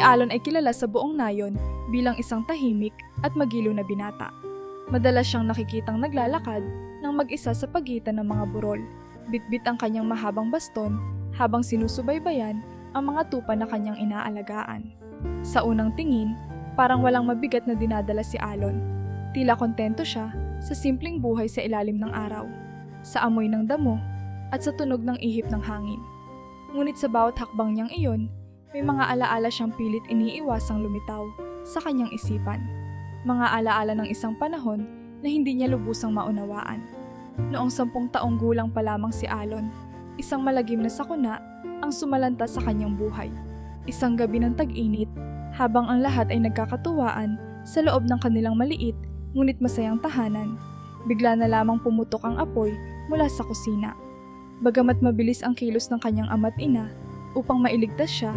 Alon ay kilala sa buong nayon bilang isang tahimik at magiliw na binata. Madalas siyang nakikitang naglalakad ng mag-isa sa pagitan ng mga burol. Bitbit ang kanyang mahabang baston habang sinusubaybayan ang mga tupa na kanyang inaalagaan. Sa unang tingin, parang walang mabigat na dinadala si Alon. Tila kontento siya sa simpleng buhay sa ilalim ng araw, sa amoy ng damo at sa tunog ng ihip ng hangin. Ngunit sa bawat hakbang niyang iyon, may mga alaala siyang pilit iniiwasang lumitaw sa kanyang isipan. Mga alaala ng isang panahon na hindi niya lubusang maunawaan. Noong 10 taong gulang pa lamang si Alon, isang malagim na sakuna ang sumalanta sa kanyang buhay. Isang gabi ng tag-init, habang ang lahat ay nagkakatuwaan sa loob ng kanilang maliit ngunit masayang tahanan, bigla na lamang pumutok ang apoy mula sa kusina. Bagamat mabilis ang kilos ng kanyang ama't ina upang mailigtas siya,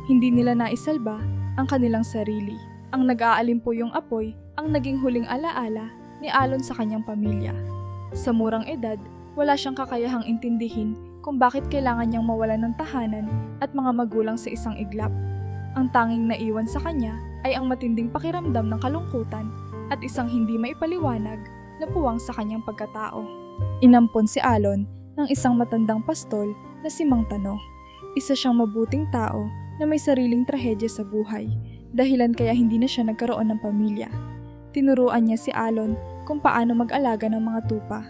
hindi nila naisalba ang kanilang sarili. Ang nag-aalimpuyong apoy ang naging huling alaala ni Alon sa kanyang pamilya. Sa murang edad, wala siyang kakayahang intindihin kung bakit kailangan niyang mawalan ng tahanan at mga magulang sa isang iglap. Ang tanging naiwan sa kanya ay ang matinding pakiramdam ng kalungkutan at isang hindi maipaliwanag na puwang sa kanyang pagkatao. Inampon si Alon ng isang matandang pastol na si Mang Tano. Isa siyang mabuting tao na may sariling trahedya sa buhay, dahilan kaya hindi na siya nagkaroon ng pamilya. Tinuruan niya si Alon kung paano mag-alaga ng mga tupa.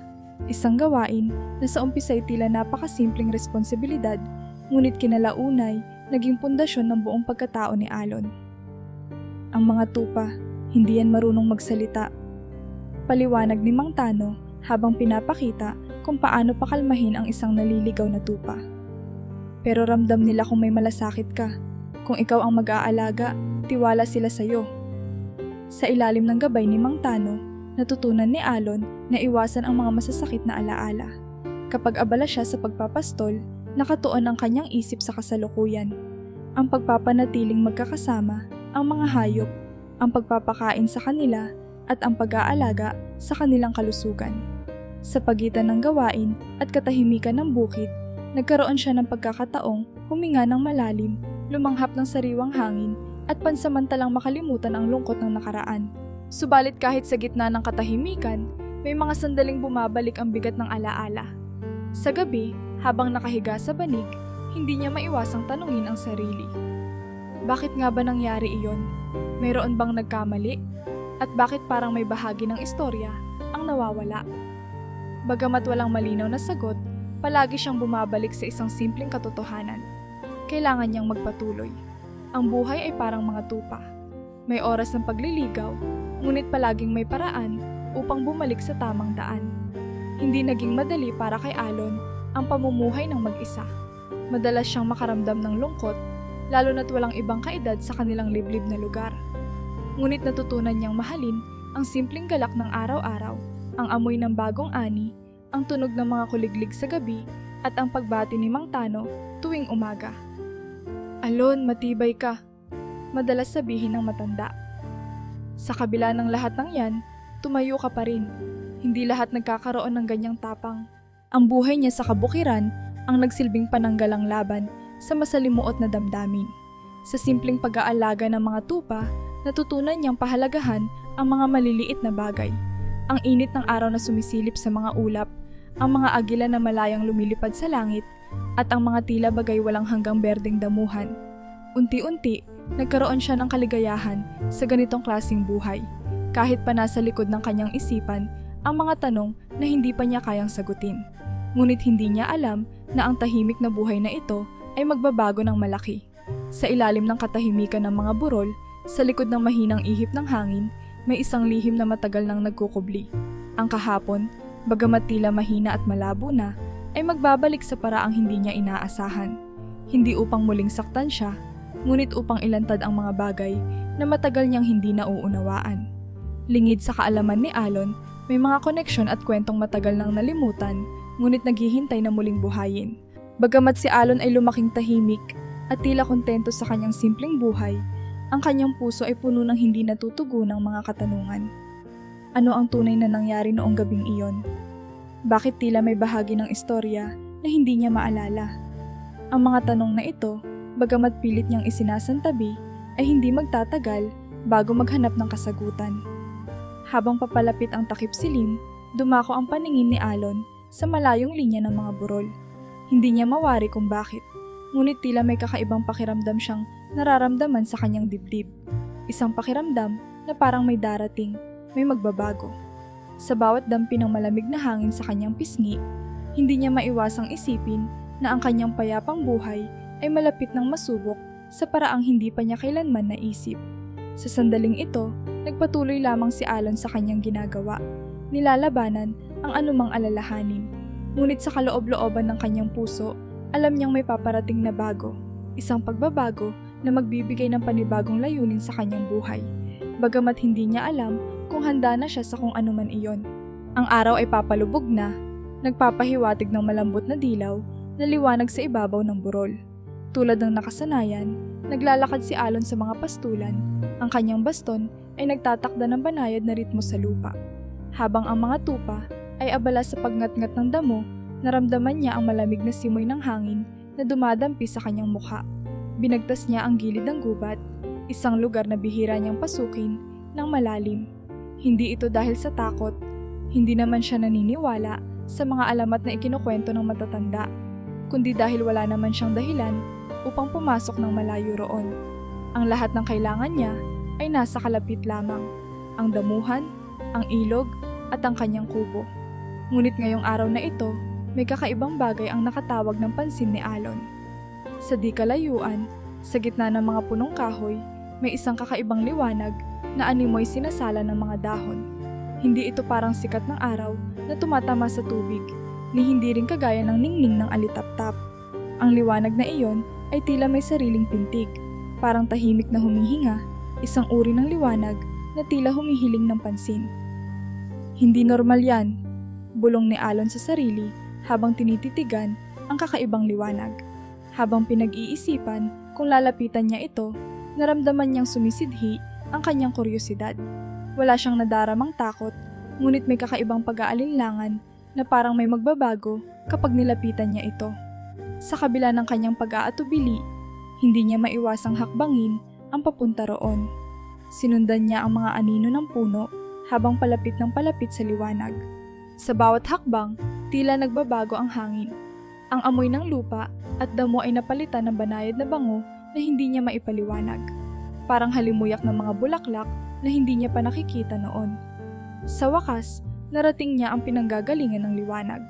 Isang gawain na sa umpisa'y tila napakasimpleng responsibilidad, ngunit kinalaunay naging pundasyon ng buong pagkatao ni Alon. Ang mga tupa, hindi yan marunong magsalita. Paliwanag ni Mang Tano habang pinapakita kung paano pakalmahin ang isang naliligaw na tupa. Pero ramdam nila kung may malasakit ka. Kung ikaw ang mag-aalaga, tiwala sila sa'yo. Sa ilalim ng gabay ni Mang Tano, natutunan ni Alon na iwasan ang mga masasakit na alaala. Kapag abala siya sa pagpapastol, nakatuon ang kanyang isip sa kasalukuyan. Ang pagpapanatiling magkakasama, ang mga hayop, ang pagpapakain sa kanila, at ang pag-aalaga sa kanilang kalusugan. Sa pagitan ng gawain at katahimikan ng bukid, nagkaroon siya ng pagkakataong huminga ng malalim, lumanghap ng sariwang hangin, at pansamantalang makalimutan ang lungkot ng nakaraan. Subalit kahit sa gitna ng katahimikan, may mga sandaling bumabalik ang bigat ng alaala. Sa gabi, habang nakahiga sa banig, hindi niya maiwasang tanungin ang sarili. Bakit nga ba nangyari iyon? Mayroon bang nagkamali? At bakit parang may bahagi ng istorya ang nawawala? Bagamat walang malinaw na sagot, palagi siyang bumabalik sa isang simpleng katotohanan. Kailangan niyang magpatuloy. Ang buhay ay parang mga tupa. May oras ng pagliligaw, ngunit palaging may paraan upang bumalik sa tamang daan. Hindi naging madali para kay Alon ang pamumuhay ng mag-isa. Madalas siyang makaramdam ng lungkot, lalo na't walang ibang kaedad sa kanilang liblib na lugar. Ngunit natutunan niyang mahalin ang simpleng galak ng araw-araw, ang amoy ng bagong ani, ang tunog ng mga kuliglig sa gabi, at ang pagbati ni Mang Tano tuwing umaga. Alon, matibay ka, madalas sabihin ng matanda. Sa kabila ng lahat ng yan, tumayo ka pa rin. Hindi lahat nagkakaroon ng ganyang tapang. Ang buhay niya sa kabukiran ang nagsilbing pananggalang laban sa masalimuot na damdamin. Sa simpleng pag-aalaga ng mga tupa, natutunan niyang pahalagahan ang mga maliliit na bagay. Ang init ng araw na sumisilip sa mga ulap, ang mga agila na malayang lumilipad sa langit, at ang mga tila bagay walang hanggang berdeng damuhan. Unti-unti, nagkaroon siya ng kaligayahan sa ganitong klaseng buhay, kahit pa nasa likod ng kanyang isipan ang mga tanong na hindi pa niya kayang sagutin. Ngunit hindi niya alam na ang tahimik na buhay na ito ay magbabago ng malaki. Sa ilalim ng katahimikan ng mga burol, sa likod ng mahinang ihip ng hangin, may isang lihim na matagal nang nagkukubli. Ang kahapon, bagamat tila mahina at malabo na, ay magbabalik sa paraang hindi niya inaasahan. Hindi upang muling saktan siya, ngunit upang ilantad ang mga bagay na matagal niyang hindi nauunawaan. Lingid sa kaalaman ni Alon, may mga koneksyon at kwentong matagal nang nalimutan, ngunit naghihintay na muling buhayin. Bagamat si Alon ay lumaking tahimik at tila kontento sa kanyang simpleng buhay, ang kanyang puso ay puno ng hindi natutugunang mga katanungan. Ano ang tunay na nangyari noong gabing iyon? Bakit tila may bahagi ng istorya na hindi niya maalala? Ang mga tanong na ito, bagamat pilit niyang isinasantabi, ay hindi magtatagal bago maghanap ng kasagutan. Habang papalapit ang takip silim, dumako ang paningin ni Alon sa malayong linya ng mga burol. Hindi niya mawari kung bakit, ngunit tila may kakaibang pakiramdam siyang nararamdaman sa kanyang dibdib. Isang pakiramdam na parang may darating, may magbabago. Sa bawat dampi ng malamig na hangin sa kanyang pisngi, hindi niya maiwasang isipin na ang kanyang payapang buhay ay malapit ng masubok sa paraang hindi pa niya kailanman naisip. Sa sandaling ito, nagpatuloy lamang si Alon sa kanyang ginagawa. Nilalabanan ang anumang alalahanin. Ngunit sa kaloob-looban ng kanyang puso, alam niyang may paparating na bago. Isang pagbabago na magbibigay ng panibagong layunin sa kanyang buhay. Bagamat hindi niya alam kung handa na siya sa kung anuman iyon. Ang araw ay papalubog na, nagpapahiwatig ng malambot na dilaw na liwanag sa ibabaw ng burol. Tulad ng nakasanayan, naglalakad si Alon sa mga pastulan. Ang kanyang baston ay nagtatakda ng banayad na ritmo sa lupa. Habang ang mga tupa ay abala sa pagngat-ngat ng damo, naramdaman niya ang malamig na simoy ng hangin na dumadampi sa kanyang mukha. Binagtas niya ang gilid ng gubat, isang lugar na bihira niyang pasukin ng malalim. Hindi ito dahil sa takot, hindi naman siya naniniwala sa mga alamat na ikinukwento ng matatanda, kundi dahil wala naman siyang dahilan upang pumasok ng malayo roon. Ang lahat ng kailangan niya ay nasa kalapit lamang, ang damuhan, ang ilog, at ang kanyang kubo. Ngunit ngayong araw na ito, may kakaibang bagay ang nakatawag ng pansin ni Alon. Sa di kalayuan, sa gitna ng mga punong kahoy, may isang kakaibang liwanag na animoy sinasala ng mga dahon. Hindi ito parang sikat ng araw na tumatama sa tubig, ni hindi rin kagaya ng ningning ng alitaptap. Ang liwanag na iyon ay tila may sariling pintig, parang tahimik na humihinga, isang uri ng liwanag na tila humihiling ng pansin. Hindi normal yan, bulong ni Alon sa sarili habang tinititigan ang kakaibang liwanag. Habang pinag-iisipan kung lalapitan niya ito, naramdaman niyang sumisidhi ang kanyang kuryosidad. Wala siyang nadaramang takot, ngunit may kakaibang pag-aalinlangan na parang may magbabago kapag nilapitan niya ito. Sa kabila ng kanyang pag-aatubili, hindi niya maiwasang hakbangin ang papunta roon. Sinundan niya ang mga anino ng puno habang palapit ng palapit sa liwanag. Sa bawat hakbang, tila nagbabago ang hangin. Ang amoy ng lupa at damo ay napalitan ng banayad na bango na hindi niya maipaliwanag. Parang halimulyak ng mga bulaklak na hindi niya pa nakikita noon. Sa wakas, narating niya ang pinanggagalingan ng liwanag.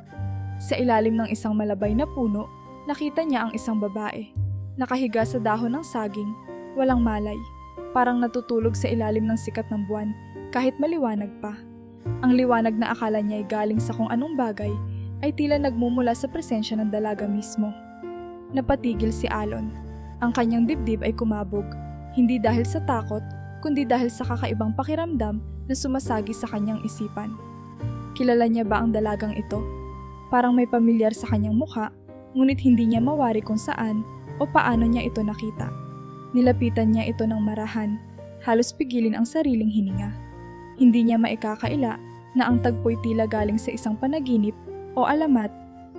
Sa ilalim ng isang malabay na puno, nakita niya ang isang babae. Nakahiga sa dahon ng saging, walang malay. Parang natutulog sa ilalim ng sikat ng buwan kahit maliwanag pa. Ang liwanag na akala niya ay galing sa kung anong bagay ay tila nagmumula sa presensya ng dalaga mismo. Napatigil si Alon. Ang kanyang dibdib ay kumabog, hindi dahil sa takot, kundi dahil sa kakaibang pakiramdam na sumasagi sa kanyang isipan. Kilala niya ba ang dalagang ito? Parang may pamilyar sa kanyang mukha, ngunit hindi niya mawari kung saan o paano niya ito nakita. Nilapitan niya ito ng marahan, halos pigilin ang sariling hininga. Hindi niya maikakaila na ang tagpo'y tila galing sa isang panaginip o alamat,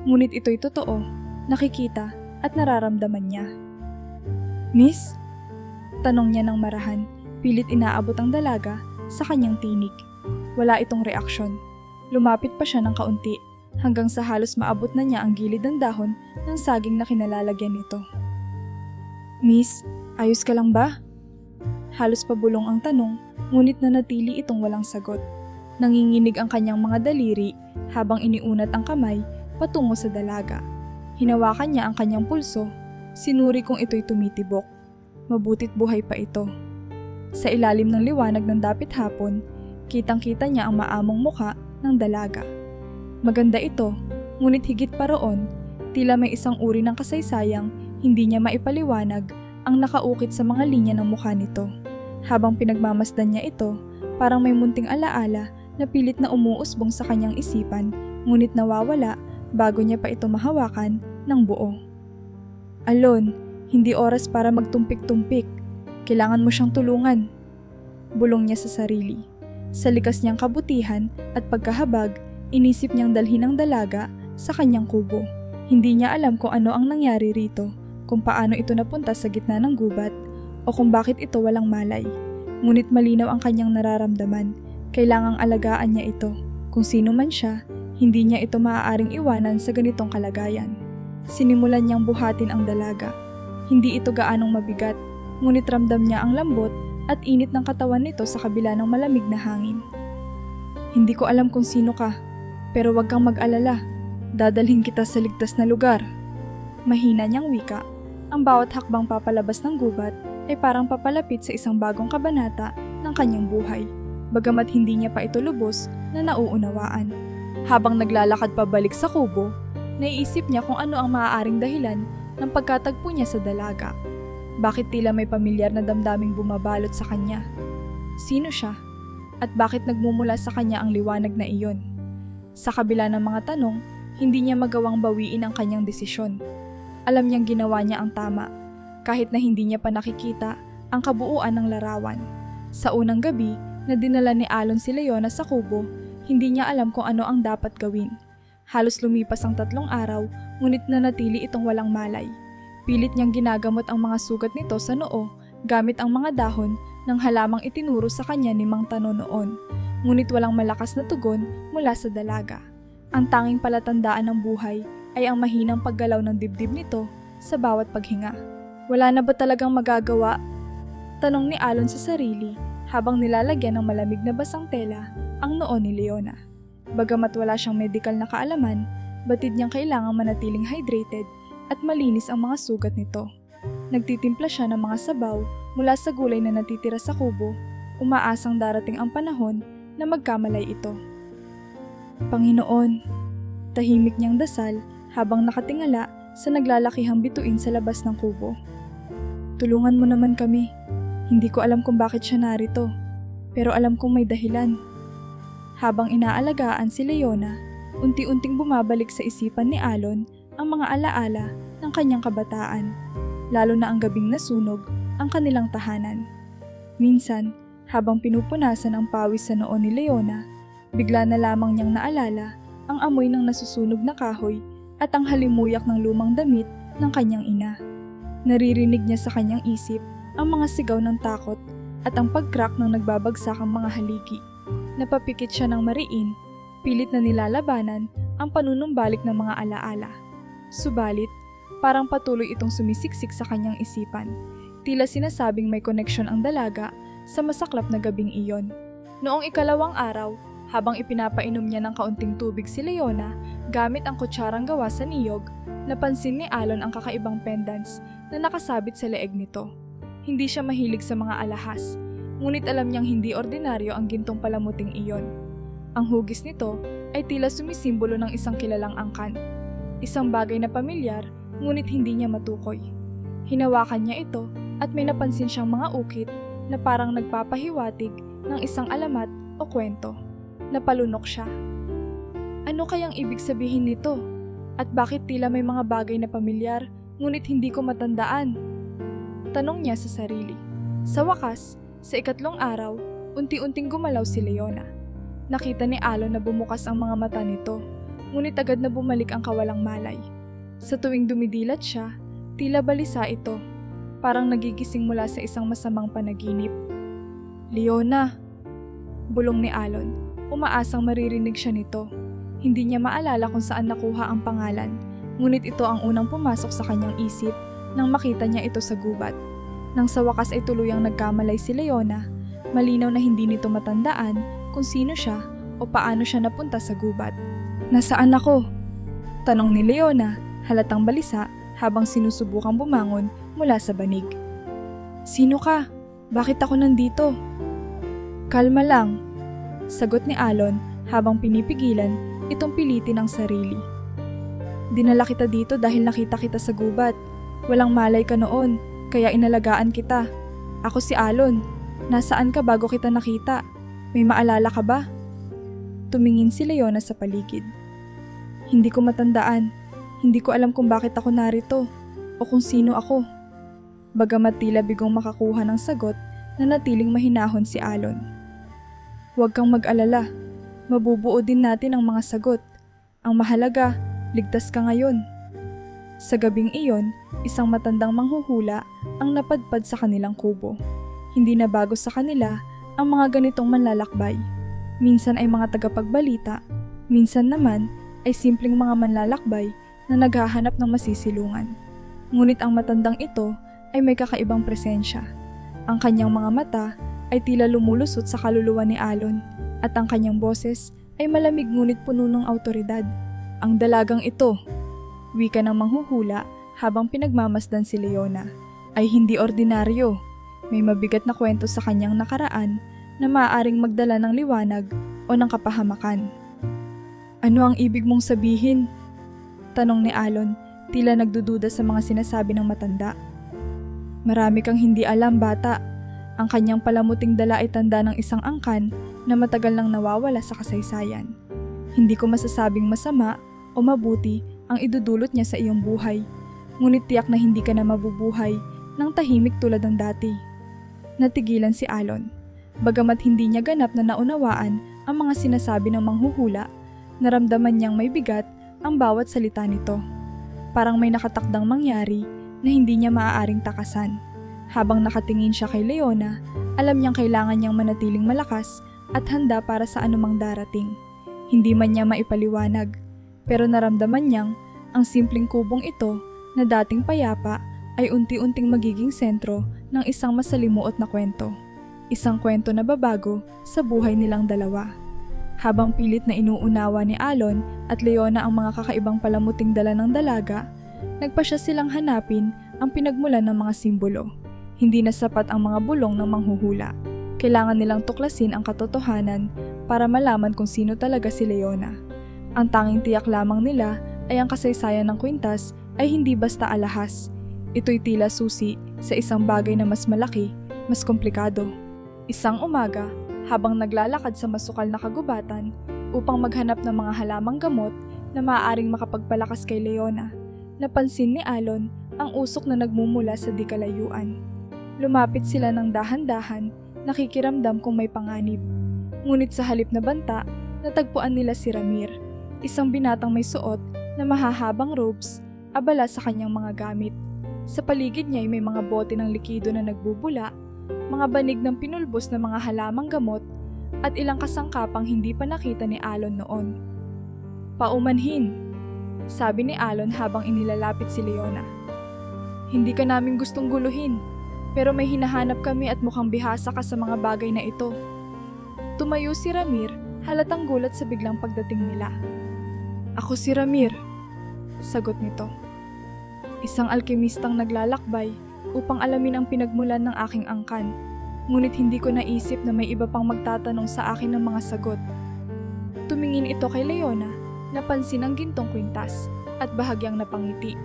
ngunit ito'y totoo, nakikita at nararamdaman niya. "Miss?" Tanong niya ng marahan, pilit inaabot ang dalaga sa kanyang tinig. Wala itong reaksyon. Lumapit pa siya ng kaunti hanggang sa halos maabot na niya ang gilid ng dahon ng saging na kinalalagyan nito. "Miss, ayos ka lang ba?" Halos pabulong ang tanong, ngunit nanatili itong walang sagot. Nanginginig ang kanyang mga daliri habang iniunat ang kamay patungo sa dalaga. Hinawakan niya ang kanyang pulso, sinuri kung ito'y tumitibok. Mabuti't buhay pa ito. Sa ilalim ng liwanag ng dapit hapon, kitang-kita niya ang maamong muka ng dalaga. Maganda ito, ngunit higit pa roon, tila may isang uri ng kasaysayang hindi niya maipaliwanag ang nakaukit sa mga linya ng mukha nito. Habang pinagmamasdan niya ito, parang may munting alaala na pilit na umuusbong sa kanyang isipan, ngunit nawawala bago niya pa ito mahawakan ng buo. "Alon, hindi oras para magtumpik-tumpik. Kailangan mo siyang tulungan," bulong niya sa sarili. Sa likas niyang kabutihan at pagkahabag, inisip niyang dalhin ang dalaga sa kanyang kubo. Hindi niya alam kung ano ang nangyari rito, kung paano ito napunta sa gitna ng gubat, o kung bakit ito walang malay. Ngunit malinaw ang kanyang nararamdaman. Kailangang alagaan niya ito. Kung sino man siya, hindi niya ito maaaring iwanan sa ganitong kalagayan. Sinimulan niyang buhatin ang dalaga. Hindi ito gaanong mabigat, ngunit ramdam niya ang lambot at init ng katawan nito sa kabila ng malamig na hangin. Hindi ko alam kung sino ka, pero wag kang mag-alala. Dadalhin kita sa ligtas na lugar. Mahina niyang wika. Ang bawat hakbang papalabas ng gubat ay parang papalapit sa isang bagong kabanata ng kanyang buhay, bagamat hindi niya pa ito lubos na nauunawaan. Habang naglalakad pabalik sa kubo, naiisip niya kung ano ang maaaring dahilan ng pagkatagpo niya sa dalaga. Bakit tila may pamilyar na damdaming bumabalot sa kanya? Sino siya? At bakit nagmumula sa kanya ang liwanag na iyon? Sa kabila ng mga tanong, hindi niya magawang bawiin ang kanyang desisyon. Alam niyang ginawa niya ang tama, kahit na hindi niya pa nakikita ang kabuuan ng larawan. Sa unang gabi na dinala ni Alon si Leona sa kubo, hindi niya alam kung ano ang dapat gawin. Halos lumipas ang 3 araw, ngunit nanatili itong walang malay. Pilit niyang ginagamot ang mga sugat nito sa noo gamit ang mga dahon ng halamang itinuro sa kanya ni Mang Tano noon. Ngunit walang malakas na tugon mula sa dalaga. Ang tanging palatandaan ng buhay ay ang mahinang paggalaw ng dibdib nito sa bawat paghinga. Wala na ba talagang magagawa? Tanong ni Alon sa sarili habang nilalagyan ng malamig na basang tela ang noo ni Leona. Bagamat wala siyang medikal na kaalaman, batid niyang kailangang manatiling hydrated at malinis ang mga sugat nito. Nagtitimpla siya ng mga sabaw mula sa gulay na natitira sa kubo, umaasang darating ang panahon na magkamalay ito. Panginoon, tahimik niyang dasal habang nakatingala sa naglalakihang bituin sa labas ng kubo. Tulungan mo naman kami. Hindi ko alam kung bakit siya narito, pero alam kong may dahilan. Habang inaalagaan si Leona, unti-unting bumabalik sa isipan ni Alon ang mga alaala ng kanyang kabataan, lalo na ang gabing nasunog ang kanilang tahanan. Minsan, habang pinupunasan ang pawis sa noo ni Leona, bigla na lamang niyang naalala ang amoy ng nasusunog na kahoy at ang halimuyak ng lumang damit ng kanyang ina. Naririnig niya sa kanyang isip ang mga sigaw ng takot at ang pag-crack ng nagbabagsakang mga haligi. Napapikit siya ng mariin, pilit na nilalabanan ang panunumbalik ng mga alaala. Subalit, parang patuloy itong sumisiksik sa kanyang isipan. Tila sinasabing may koneksyon ang dalaga sa masaklap na gabing iyon. Noong 2 araw, habang ipinapainom niya ng kaunting tubig si Leona gamit ang kutsarang gawa sa niyog, napansin ni Alon ang kakaibang pendants na nakasabit sa leeg nito. Hindi siya mahilig sa mga alahas, ngunit alam niyang hindi ordinaryo ang gintong palamuting iyon. Ang hugis nito ay tila sumisimbolo ng isang kilalang angkan. Isang bagay na pamilyar, ngunit hindi niya matukoy. Hinawakan niya ito at may napansin siyang mga ukit na parang nagpapahiwatig ng isang alamat o kwento. Napalunok siya. Ano kayang ibig sabihin nito? At bakit tila may mga bagay na pamilyar, ngunit hindi ko matandaan? Tanong niya sa sarili. Sa wakas, sa 3 araw, unti-unting gumalaw si Leona. Nakita ni Alon na bumukas ang mga mata nito, ngunit agad na bumalik ang kawalang malay. Sa tuwing dumidilat siya, tila balisa ito, parang nagigising mula sa isang masamang panaginip. Leona! Bulong ni Alon. Umaasang maririnig siya nito. Hindi niya maalala kung saan nakuha ang pangalan, ngunit ito ang unang pumasok sa kanyang isip nang makita niya ito sa gubat. Nang sa wakas ay tuluyang nagkamalay si Leona, malinaw na hindi nito matandaan kung sino siya o paano siya napunta sa gubat. Nasaan ako? Tanong ni Leona, halatang balisa habang sinusubukang bumangon mula sa banig. Sino ka? Bakit ako nandito? Kalma lang, sagot ni Alon habang pinipigilan itong pilitin ang sarili. Dinala kita dito dahil nakita kita sa gubat. Walang malay ka noon, kaya inalagaan kita. Ako si Alon. Nasaan ka bago kita nakita? May maalala ka ba? Tumingin si Leona sa paligid. Hindi ko matandaan. Hindi ko alam kung bakit ako narito o kung sino ako. Bagamat tila bigong makakuha ng sagot, nanatiling mahinahon si Alon. Huwag kang mag-alala. Mabubuo din natin ang mga sagot. Ang mahalaga, ligtas ka ngayon. Sa gabing iyon, isang matandang manghuhula ang napadpad sa kanilang kubo. Hindi na bago sa kanila ang mga ganitong manlalakbay. Minsan ay mga tagapagbalita, minsan naman ay simpleng mga manlalakbay na naghahanap ng masisilungan. Ngunit ang matandang ito ay may kakaibang presensya. Ang kanyang mga mata ay tila lumulusot sa kaluluwa ni Alon at ang kanyang boses ay malamig ngunit puno ng awtoridad. Ang dalagang ito, wika ng manghuhula habang pinagmamasdan si Leona, ay hindi ordinaryo. May mabigat na kwento sa kanyang nakaraan na maaaring magdala ng liwanag o ng kapahamakan. Ano ang ibig mong sabihin? Tanong ni Alon, tila nagdududa sa mga sinasabi ng matanda. Marami kang hindi alam, bata. Ang kanyang palamuting dala ay tanda ng isang angkan na matagal nang nawawala sa kasaysayan. Hindi ko masasabing masama o mabuti ang idudulot niya sa iyong buhay, ngunit tiyak na hindi ka na mabubuhay ng tahimik tulad ng dati. Natigilan si Alon. Bagamat hindi niya ganap na naunawaan ang mga sinasabi ng manghuhula, naramdaman niyang may bigat ang bawat salita nito. Parang may nakatakdang mangyari na hindi niya maaaring takasan. Habang nakatingin siya kay Leona, alam niyang kailangan niyang manatiling malakas at handa para sa anumang darating. Hindi man niya maipaliwanag, pero naramdaman niyang ang simpleng kubong ito na dating payapa ay unti-unting magiging sentro ng isang masalimuot na kwento. Isang kwento na babago sa buhay nilang dalawa. Habang pilit na inuunawa ni Alon at Leona ang mga kakaibang palamuting dala ng dalaga, nagpasya silang hanapin ang pinagmulan ng mga simbolo. Hindi na sapat ang mga bulong ng manghuhula. Kailangan nilang tuklasin ang katotohanan para malaman kung sino talaga si Leona. Ang tanging tiyak lamang nila ay ang kasaysayan ng kwintas ay hindi basta alahas. Ito'y tila susi sa isang bagay na mas malaki, mas komplikado. Isang umaga, habang naglalakad sa masukal na kagubatan upang maghanap ng mga halamang gamot na maaaring makapagpalakas kay Leona, napansin ni Alon ang usok na nagmumula sa di kalayuan. Lumapit sila ng dahan-dahan, nakikiramdam kung may panganib. Ngunit sa halip na banta, natagpuan nila si Ramir, isang binatang may suot na mahahabang robes, abala sa kanyang mga gamit. Sa paligid niya ay may mga bote ng likido na nagbubula, mga banig ng pinulbos na mga halamang gamot, at ilang kasangkapang hindi pa nakita ni Alon noon. Paumanhin, sabi ni Alon habang inilalapit si Leona. Hindi ka namin gustong guluhin, pero may hinahanap kami at mukhang bihasa ka sa mga bagay na ito. Tumayo si Ramir, halatang gulat sa biglang pagdating nila. Ako si Ramir, sagot nito. Isang alkemistang naglalakbay upang alamin ang pinagmulan ng aking angkan, ngunit hindi ko naisip na may iba pang magtatanong sa akin ng mga sagot. Tumingin ito kay Leona, napansin ang gintong kwintas at bahagyang napangiti.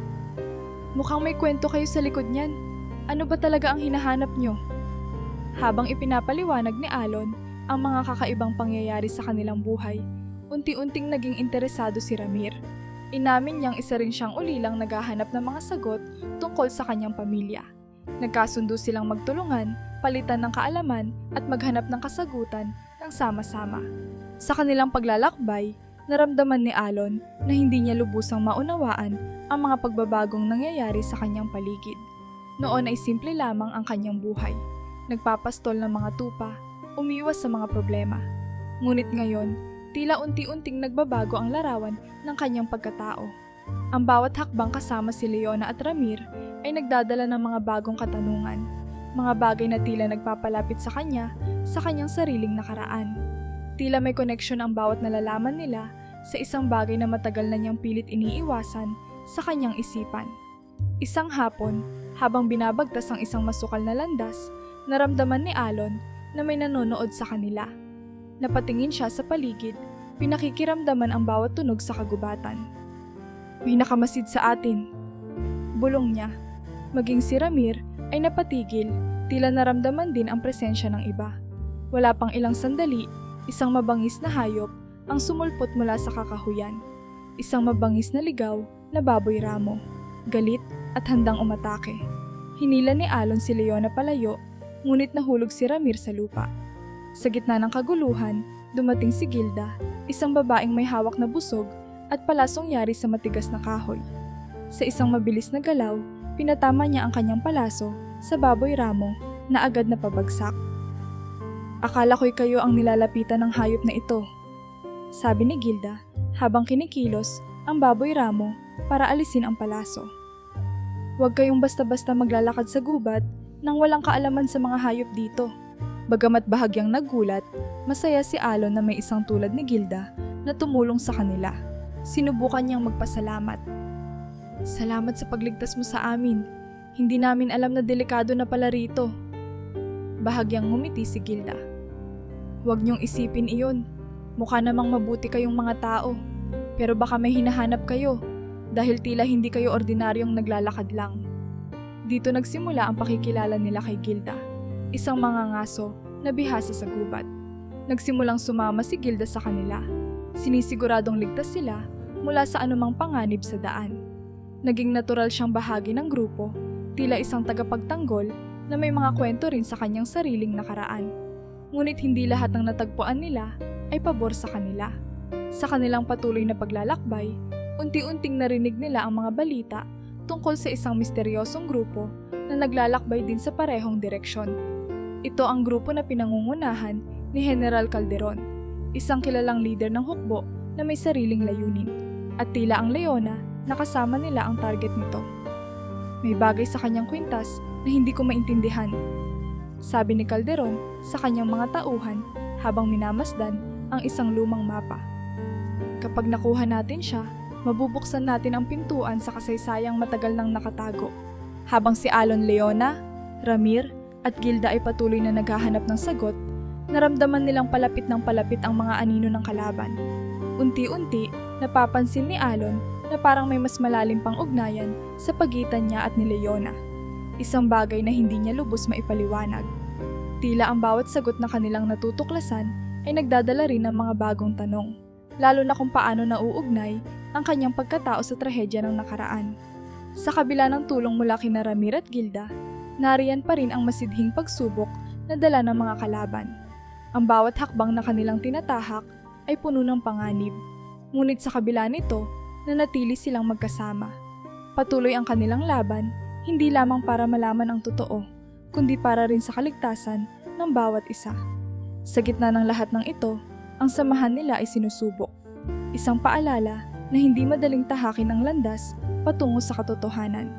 Mukhang may kwento kayo sa likod niyan. Ano ba talaga ang hinahanap nyo? Habang ipinapaliwanag ni Alon ang mga kakaibang pangyayari sa kanilang buhay, unti-unting naging interesado si Ramir. Inamin niyang isa rin siyang ulilang naghahanap ng mga sagot tungkol sa kanyang pamilya. Nagkasundo silang magtulungan, palitan ng kaalaman at maghanap ng kasagutan ng sama-sama. Sa kanilang paglalakbay, naramdaman ni Alon na hindi niya lubusang maunawaan ang mga pagbabagong nangyayari sa kanyang paligid. Noon ay simple lamang ang kanyang buhay. Nagpapastol ng mga tupa, umiwas sa mga problema. Ngunit ngayon, tila unti-unting nagbabago ang larawan ng kanyang pagkatao. Ang bawat hakbang kasama si Leona at Ramir ay nagdadala ng mga bagong katanungan, mga bagay na tila nagpapalapit sa kanyang sariling nakaraan. Tila may koneksyon ang bawat nalalaman nila sa isang bagay na matagal na niyang pilit iniiwasan sa kanyang isipan. Isang hapon, habang binabagtas ang isang masukal na landas, naramdaman ni Alon na may nanonood sa kanila. Napatingin siya sa paligid, pinakikiramdaman ang bawat tunog sa kagubatan. May nakamasid sa atin, bulong niya. Maging si Ramir ay napatigil, tila naramdaman din ang presensya ng iba. Wala pang ilang sandali, isang mabangis na hayop ang sumulpot mula sa kakahuyan. Isang mabangis na ligaw na baboy ramo, galit at handang umatake. Hinila ni Alon si Leona palayo, ngunit nahulog si Ramir sa lupa. Sa gitna ng kaguluhan, dumating si Gilda, isang babaeng may hawak na busog at palasong yari sa matigas na kahoy. Sa isang mabilis na galaw, pinatama niya ang kanyang palaso sa baboy ramo na agad na pabagsak. Akala ko'y kayo ang nilalapitan ng hayop na ito, sabi ni Gilda habang kinikilos ang baboy ramo para alisin ang palaso. Huwag kayong basta-basta maglalakad sa gubat nang walang kaalaman sa mga hayop dito. Bagamat bahagyang nagulat, masaya si Alon na may isang tulad ni Gilda na tumulong sa kanila. Sinubukan niyang magpasalamat. Salamat sa pagligtas mo sa amin. Hindi namin alam na delikado na pala rito. Bahagyang ngumiti si Gilda. Huwag niyong isipin iyon. Mukha namang mabuti kayong mga tao. Pero baka may hinahanap kayo dahil tila hindi kayo ordinaryong naglalakad lang. Dito nagsimula ang pakikilala nila kay Gilda, isang mangangaso na bihasa sa gubat. Nagsimulang sumama si Gilda sa kanila. Sinisiguradong ligtas sila mula sa anumang panganib sa daan. Naging natural siyang bahagi ng grupo, tila isang tagapagtanggol na may mga kwento rin sa kanyang sariling nakaraan. Ngunit hindi lahat ng natagpuan nila ay pabor sa kanila. Sa kanilang patuloy na paglalakbay, unti-unting narinig nila ang mga balita tungkol sa isang misteryosong grupo na naglalakbay din sa parehong direksyon. Ito ang grupo na pinangungunahan ni General Calderon, isang kilalang leader ng hukbo na may sariling layunin, at tila ang Leona na kasama nila ang target nito. May bagay sa kanyang kwintas na hindi ko maintindihan, sabi ni Calderon sa kanyang mga tauhan habang minamasdan ang isang lumang mapa. Kapag nakuha natin siya, mabubuksan natin ang pintuan sa kasaysayang matagal nang nakatago. Habang si Alon, Leona, Ramir at Gilda ay patuloy na naghahanap ng sagot, naramdaman nilang palapit ng palapit ang mga anino ng kalaban. Unti-unti, napapansin ni Alon na parang may mas malalim pang ugnayan sa pagitan niya at ni Leona. Isang bagay na hindi niya lubos maipaliwanag. Tila ang bawat sagot na kanilang natutuklasan ay nagdadala rin ng mga bagong tanong, lalo na kung paano nauugnay ang kanyang pagkatao sa trahedya ng nakaraan. Sa kabila ng tulong mula kina Ramir at Gilda, nariyan pa rin ang masidhing pagsubok na dala ng mga kalaban. Ang bawat hakbang na kanilang tinatahak ay puno ng panganib. Ngunit sa kabila nito, nanatili silang magkasama. Patuloy ang kanilang laban, hindi lamang para malaman ang totoo, kundi para rin sa kaligtasan ng bawat isa. Sa gitna ng lahat ng ito, ang samahan nila ay sinusubok. Isang paalala na hindi madaling tahakin ang landas patungo sa katotohanan.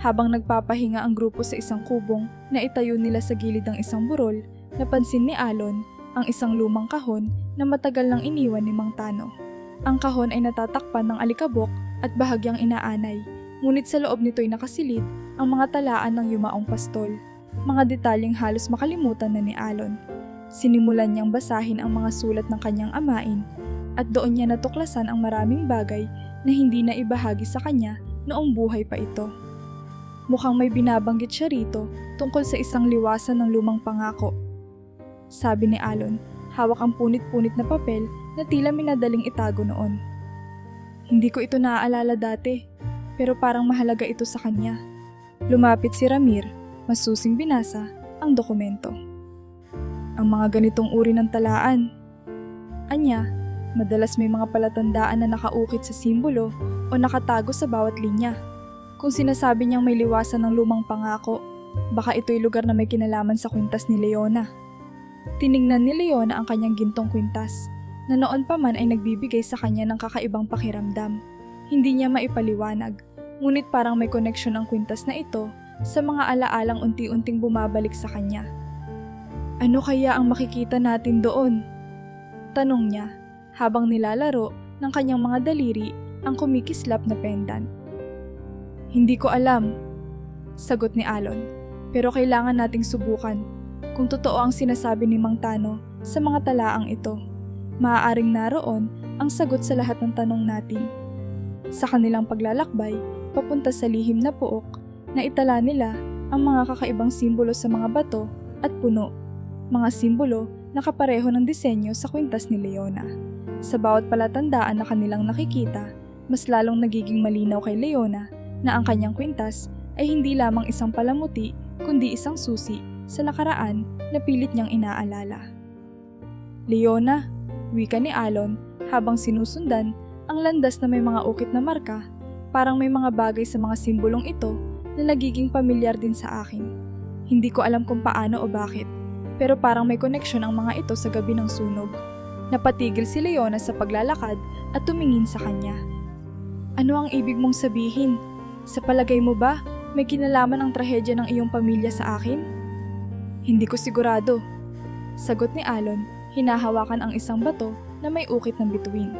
Habang nagpapahinga ang grupo sa isang kubong na itayo nila sa gilid ng isang burol, napansin ni Alon ang isang lumang kahon na matagal nang iniwan ni Mang Tano. Ang kahon ay natatakpan ng alikabok at bahagyang inaanay, ngunit sa loob nito'y nakasilid ang mga talaan ng yumaong pastol, mga detalyeng halos makalimutan na ni Alon. Sinimulan niyang basahin ang mga sulat ng kanyang amain at doon niya natuklasan ang maraming bagay na hindi na ibahagi sa kanya noong buhay pa ito. Mukhang may binabanggit siya rito tungkol sa isang liwasan ng lumang pangako, sabi ni Alon, hawak ang punit-punit na papel na tila minadaling itago noon. Hindi ko ito naaalala dati, pero parang mahalaga ito sa kanya. Lumapit si Ramir, masusing binasa ang dokumento. Ang mga ganitong uri ng talaan, anya, madalas may mga palatandaan na nakaukit sa simbolo o nakatago sa bawat linya. Kung sinasabi niyang may liwasan ng lumang pangako, baka ito'y lugar na may kinalaman sa kwintas ni Leona. Tiningnan ni Leona ang kanyang gintong kwintas, na noon pa man ay nagbibigay sa kanya ng kakaibang pakiramdam. Hindi niya maipaliwanag, ngunit parang may koneksyon ang kwintas na ito sa mga alaalang unti-unting bumabalik sa kanya. Ano kaya ang makikita natin doon? Tanong niya, habang nilalaro ng kanyang mga daliri ang kumikislap na pendant. Hindi ko alam, sagot ni Alon, pero kailangan nating subukan. Kung totoo ang sinasabi ni Mang Tano sa mga talaang ito, maaaring naroon ang sagot sa lahat ng tanong natin. Sa kanilang paglalakbay, papunta sa lihim na puok, na itala nila ang mga kakaibang simbolo sa mga bato at puno, mga simbolo na kapareho ng disenyo sa kwintas ni Leona. Sa bawat palatandaan na kanilang nakikita, mas lalong nagiging malinaw kay Leona na ang kanyang kwintas ay hindi lamang isang palamuti kundi isang susi sa nakaraan na pilit niyang inaalala. Leona, wika ni Alon habang sinusundan ang landas na may mga ukit na marka Parang may mga bagay sa mga simbolong ito na nagiging pamilyar din sa akin. Hindi ko alam kung paano o bakit, pero parang may koneksyon ang mga ito sa gabi ng sunog. Napatigil si Leona sa paglalakad at tumingin sa kanya. Ano ang ibig mong sabihin? Sa palagay mo ba, may kinalaman ang trahedya ng iyong pamilya sa akin? Hindi ko sigurado. Sagot ni Alon, hinahawakan ang isang bato na may ukit ng bituin.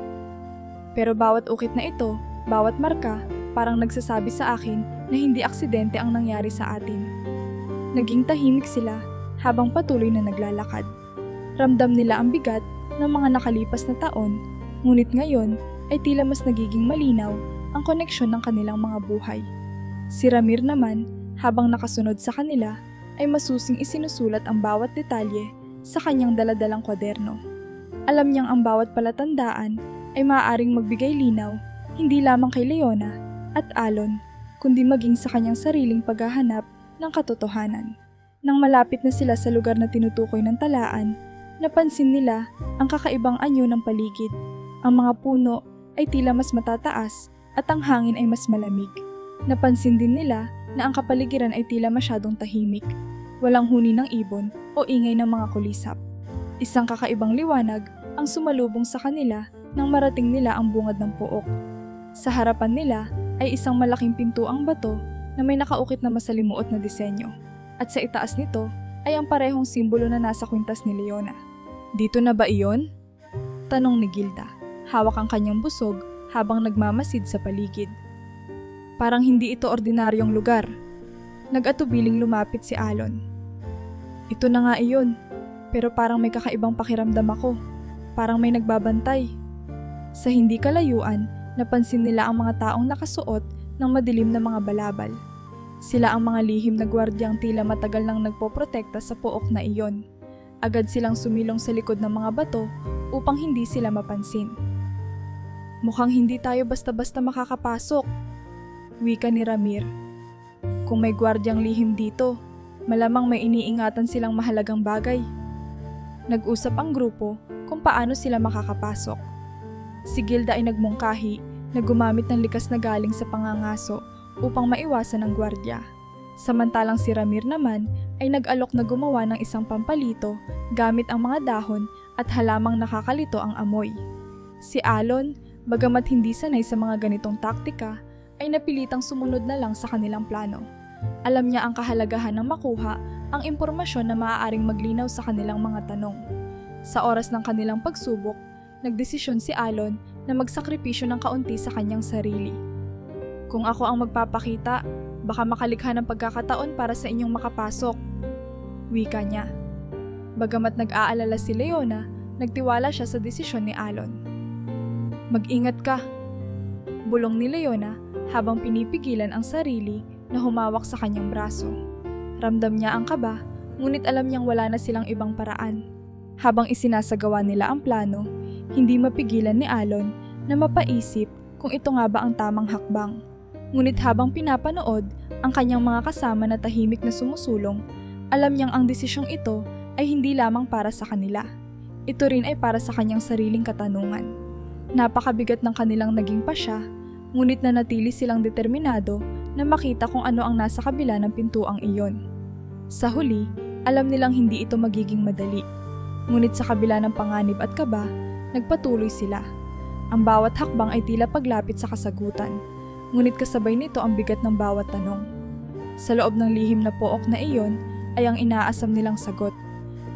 Pero bawat ukit na ito, bawat marka, parang nagsasabi sa akin na hindi aksidente ang nangyari sa atin. Naging tahimik sila habang patuloy na naglalakad. Ramdam nila ang bigat ng mga nakalipas na taon, ngunit ngayon ay tila mas nagiging malinaw ang koneksyon ng kanilang mga buhay. Si Ramir naman, habang nakasunod sa kanila, ay masusing isinusulat ang bawat detalye sa kanyang daladalang kwaderno. Alam niyang ang bawat palatandaan ay maaaring magbigay linaw hindi lamang kay Leona at Alon, kundi maging sa kanyang sariling paghahanap ng katotohanan. Nang malapit na sila sa lugar na tinutukoy ng talaan, napansin nila ang kakaibang anyo ng paligid. Ang mga puno ay tila mas matataas at ang hangin ay mas malamig. Napansin din nila na ang kapaligiran ay tila masyadong tahimik. Walang huni ng ibon o ingay ng mga kulisap. Isang kakaibang liwanag ang sumalubong sa kanila nang marating nila ang bungad ng pook. Sa harapan nila ay isang malaking pintuang bato na may nakaukit na masalimuot na disenyo. At sa itaas nito ay ang parehong simbolo na nasa kwintas ni Leona. Dito na ba iyon? Tanong ni Gilda. Hawak ang kanyang busog habang nagmamasid sa paligid. Parang hindi ito ordinaryong lugar. Nag-atubiling lumapit si Alon. Ito na nga iyon, pero parang may kakaibang pakiramdam ako. Parang may nagbabantay. Sa hindi kalayuan, napansin nila ang mga taong nakasuot ng madilim na mga balabal. Sila ang mga lihim na gwardyang tila matagal nang nagpoprotekta sa pook na iyon. Agad silang sumilong sa likod ng mga bato upang hindi sila mapansin. Mukhang hindi tayo basta-basta makakapasok, wika ni Ramir. Kung may gwardyang lihim dito, malamang may iniingatan silang mahalagang bagay. Nag-usap ang grupo kung paano sila makakapasok. Si Gilda ay nagmungkahi na gumamit ng likas na galing sa pangangaso upang maiwasan ang gwardya. Samantalang si Ramir naman ay nag-alok na gumawa ng isang pampalito gamit ang mga dahon at halamang nakakalito ang amoy. Si Alon, bagamat hindi sanay sa mga ganitong taktika, ay napilitang sumunod na lang sa kanilang plano. Alam niya ang kahalagahan ng makuha ang impormasyon na maaaring maglinaw sa kanilang mga tanong. Sa oras ng kanilang pagsubok, nagdesisyon si Alon na magsakripisyo ng kaunti sa kanyang sarili. Kung ako ang magpapakita, baka makalikha ng pagkakataon para sa inyong makapasok, wika niya. Bagamat nag-aalala si Leona, nagtiwala siya sa desisyon ni Alon. Mag-ingat ka, bulong ni Leona habang pinipigilan ang sarili na humawak sa kanyang braso. Ramdam niya ang kaba, ngunit alam niyang wala na silang ibang paraan. Habang isinasagawa nila ang plano, hindi mapigilan ni Alon na mapaisip kung ito nga ba ang tamang hakbang. Ngunit habang pinapanood ang kanyang mga kasama na tahimik na sumusulong, alam niyang ang desisyong ito ay hindi lamang para sa kanila. Ito rin ay para sa kanyang sariling katanungan. Napakabigat ng kanilang naging pasya, ngunit nanatili silang determinado na makita kung ano ang nasa kabila ng pintuang iyon. Sa huli, alam nilang hindi ito magiging madali. Ngunit sa kabila ng panganib at kaba, nagpatuloy sila. Ang bawat hakbang ay tila paglapit sa kasagutan, ngunit kasabay nito ang bigat ng bawat tanong. Sa loob ng lihim na pook na iyon ay ang inaasam nilang sagot.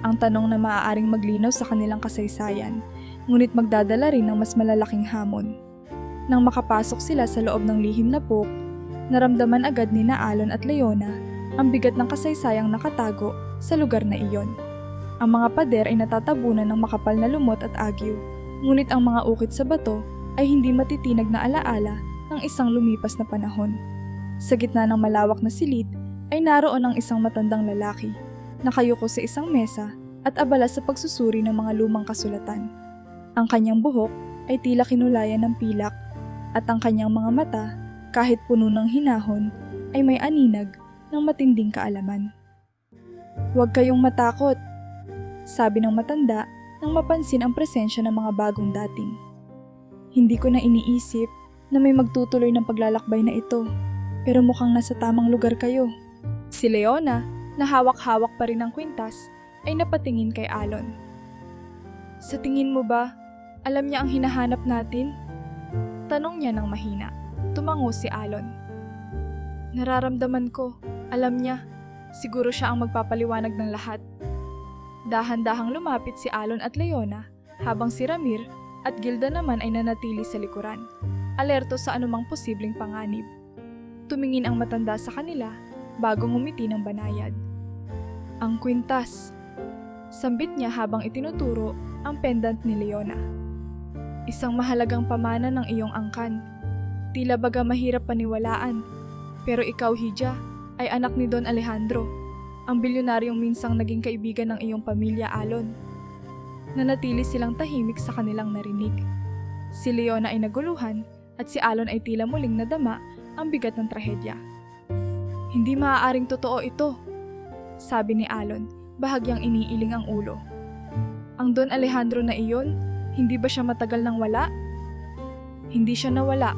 Ang tanong na maaaring maglinaw sa kanilang kasaysayan, ngunit magdadala rin ng mas malalaking hamon. Nang makapasok sila sa loob ng lihim na pook, naramdaman agad ni Alon at Leona ang bigat ng kasaysayang nakatago sa lugar na iyon. Ang mga pader ay natatabunan ng makapal na lumot at agyo, ngunit ang mga ukit sa bato ay hindi matitinag na alaala ng isang lumipas na panahon. Sa gitna ng malawak na silid ay naroon ang isang matandang lalaki, nakayuko sa isang mesa at abala sa pagsusuri ng mga lumang kasulatan. Ang kanyang buhok ay tila kinulayan ng pilak at ang kanyang mga mata, kahit puno ng hinahon, ay may aninag ng matinding kaalaman. "Huwag kayong matakot," sabi ng matanda nang mapansin ang presensya ng mga bagong dating. "Hindi ko na iniisip na may magtutuloy ng paglalakbay na ito. Pero mukhang nasa tamang lugar kayo. Si Leona, na hawak-hawak pa rin ang kwintas, ay napatingin kay Alon. Sa tingin mo ba, alam niya ang hinahanap natin? Tanong niya ng mahina. Tumango si Alon. Nararamdaman ko, alam niya. Siguro siya ang magpapaliwanag ng lahat. Dahan-dahang lumapit si Alon at Leona, habang si Ramir at Gilda naman ay nanatili sa likuran, alerto sa anumang posibleng panganib. Tumingin ang matanda sa kanila bago ngumiti ng banayad. Ang kwintas. Sambit niya habang itinuturo ang pendant ni Leona. Isang mahalagang pamana ng iyong angkan. Tila baga mahirap paniwalaan, pero ikaw, Hija, ay anak ni Don Alejandro, ang bilyonaryong minsang naging kaibigan ng iyong pamilya, Alon. Nanatili silang tahimik sa kanilang narinig. Si Leona ay naguluhan at si Alon ay tila muling nadama ang bigat ng trahedya. Hindi maaaring totoo ito, sabi ni Alon, bahagyang iniiling ang ulo. Ang Don Alejandro na iyon, hindi ba siya matagal nang wala? Hindi siya nawala,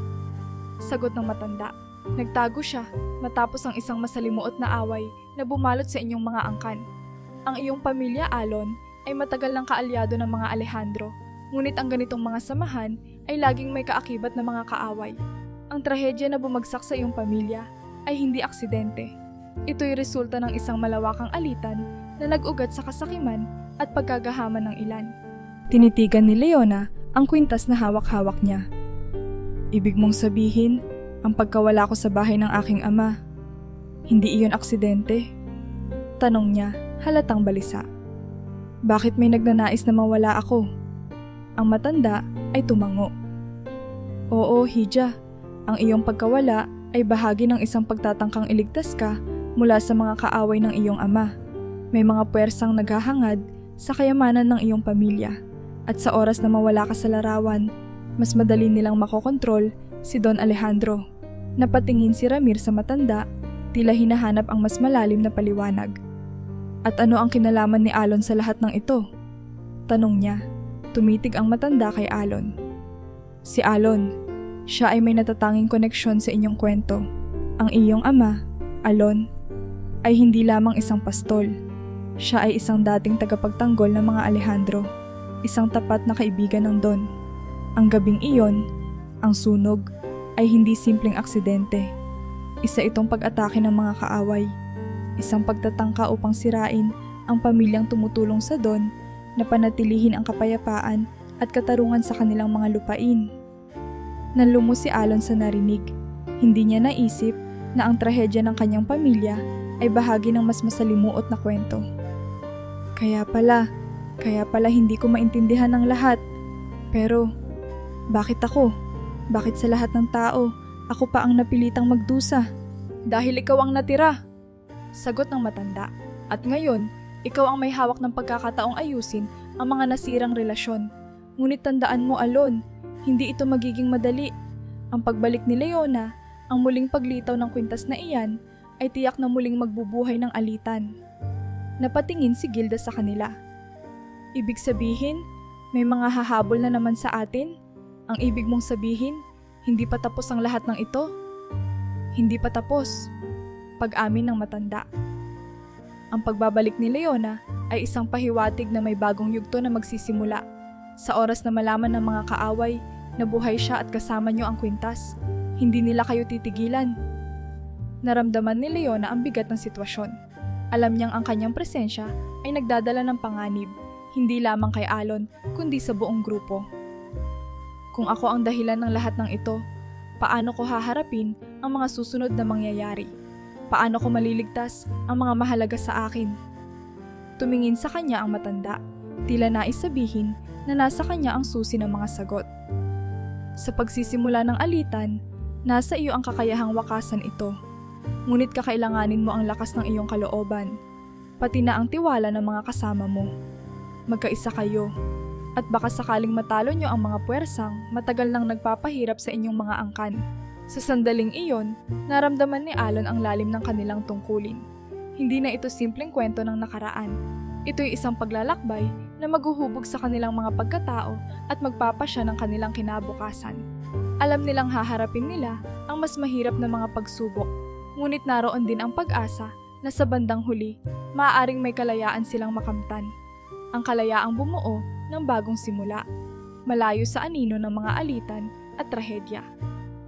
sagot ng matanda. Nagtago siya matapos ang isang masalimuot na away na bumalot sa inyong mga angkan. Ang iyong pamilya, Alon, ay matagal ng kaalyado ng mga Alejandro, ngunit ang ganitong mga samahan ay laging may kaakibat na mga kaaway. Ang trahedya na bumagsak sa iyong pamilya ay hindi aksidente. Ito'y resulta ng isang malawakang alitan na nag-ugat sa kasakiman at pagkagahaman ng ilan. Tinitigan ni Leona ang kwintas na hawak-hawak niya. Ibig mong sabihin, ang pagkawala ko sa bahay ng aking ama, hindi iyon aksidente? Tanong niya, halatang balisa. Bakit may nagnanais na mawala ako? Ang matanda ay tumango. Oo, Hija, ang iyong pagkawala ay bahagi ng isang pagtatangkang iligtas ka mula sa mga kaaway ng iyong ama. May mga puwersang naghahangad sa kayamanan ng iyong pamilya, at sa oras na mawala ka sa larawan, mas madali nilang makokontrol si Don Alejandro. Napatingin si Ramir sa matanda, tila hinahanap ang mas malalim na paliwanag. At ano ang kinalaman ni Alon sa lahat ng ito? Tanong niya. Tumitig ang matanda kay Alon. Si Alon, siya ay may natatanging koneksyon sa inyong kwento. Ang iyong ama, Alon, ay hindi lamang isang pastol. Siya ay isang dating tagapagtanggol ng mga Alejandro, isang tapat na kaibigan ng Don. Ang gabing iyon, ang sunog, ay hindi simpleng aksidente. Isa itong pag-atake ng mga kaaway. Isang pagtatangka upang sirain ang pamilyang tumutulong sa Don na panatilihin ang kapayapaan at katarungan sa kanilang mga lupain. Nanlumo si Alon sa narinig. Hindi niya naisip na ang trahedya ng kanyang pamilya ay bahagi ng mas masalimuot na kwento. Kaya pala hindi ko maintindihan ang lahat. Pero, bakit ako? Bakit sa lahat ng tao, ako pa ang napilitang magdusa? Dahil ikaw ang natira, sagot ng matanda. At ngayon, ikaw ang may hawak ng pagkakataong ayusin ang mga nasirang relasyon. Ngunit tandaan mo, Alon, hindi ito magiging madali. Ang pagbalik ni Leona, ang muling paglitaw ng kwintas na iyan, ay tiyak na muling magbubuhay ng alitan. Napatingin si Gilda sa kanila. Ibig sabihin, may mga hahabol na naman sa atin? Ang ibig mong sabihin, hindi pa tapos ang lahat ng ito? Hindi pa tapos, pag-amin ng matanda. Ang pagbabalik ni Leona ay isang pahiwatig na may bagong yugto na magsisimula. Sa oras na malaman ng mga kaaway na buhay siya at kasama niyo ang kwintas, hindi nila kayo titigilan. Naramdaman ni Leona ang bigat ng sitwasyon. Alam niyang ang kanyang presensya ay nagdadala ng panganib, hindi lamang kay Alon, kundi sa buong grupo. Kung ako ang dahilan ng lahat ng ito, paano ko haharapin ang mga susunod na mangyayari? Paano ko maliligtas ang mga mahalaga sa akin? Tumingin sa kanya ang matanda, tila nais sabihin na nasa kanya ang susi ng mga sagot. Sa pagsisimula ng alitan, nasa iyo ang kakayahang wakasan ito. Ngunit kakailanganin mo ang lakas ng iyong kalooban, pati na ang tiwala ng mga kasama mo. Magkaisa kayo. At baka sakaling matalo nyo ang mga puwersang matagal nang nagpapahirap sa inyong mga angkan. Sa sandaling iyon, naramdaman ni Alon ang lalim ng kanilang tungkulin. Hindi na ito simpleng kwento ng nakaraan. Ito'y isang paglalakbay na maghuhubog sa kanilang mga pagkatao at magpapasya ng kanilang kinabukasan. Alam nilang haharapin nila ang mas mahirap na mga pagsubok, ngunit naroon din ang pag-asa na sa bandang huli, maaaring may kalayaan silang makamtan. Ang kalayaang bumuo ng bagong simula, malayo sa anino ng mga alitan at trahedya.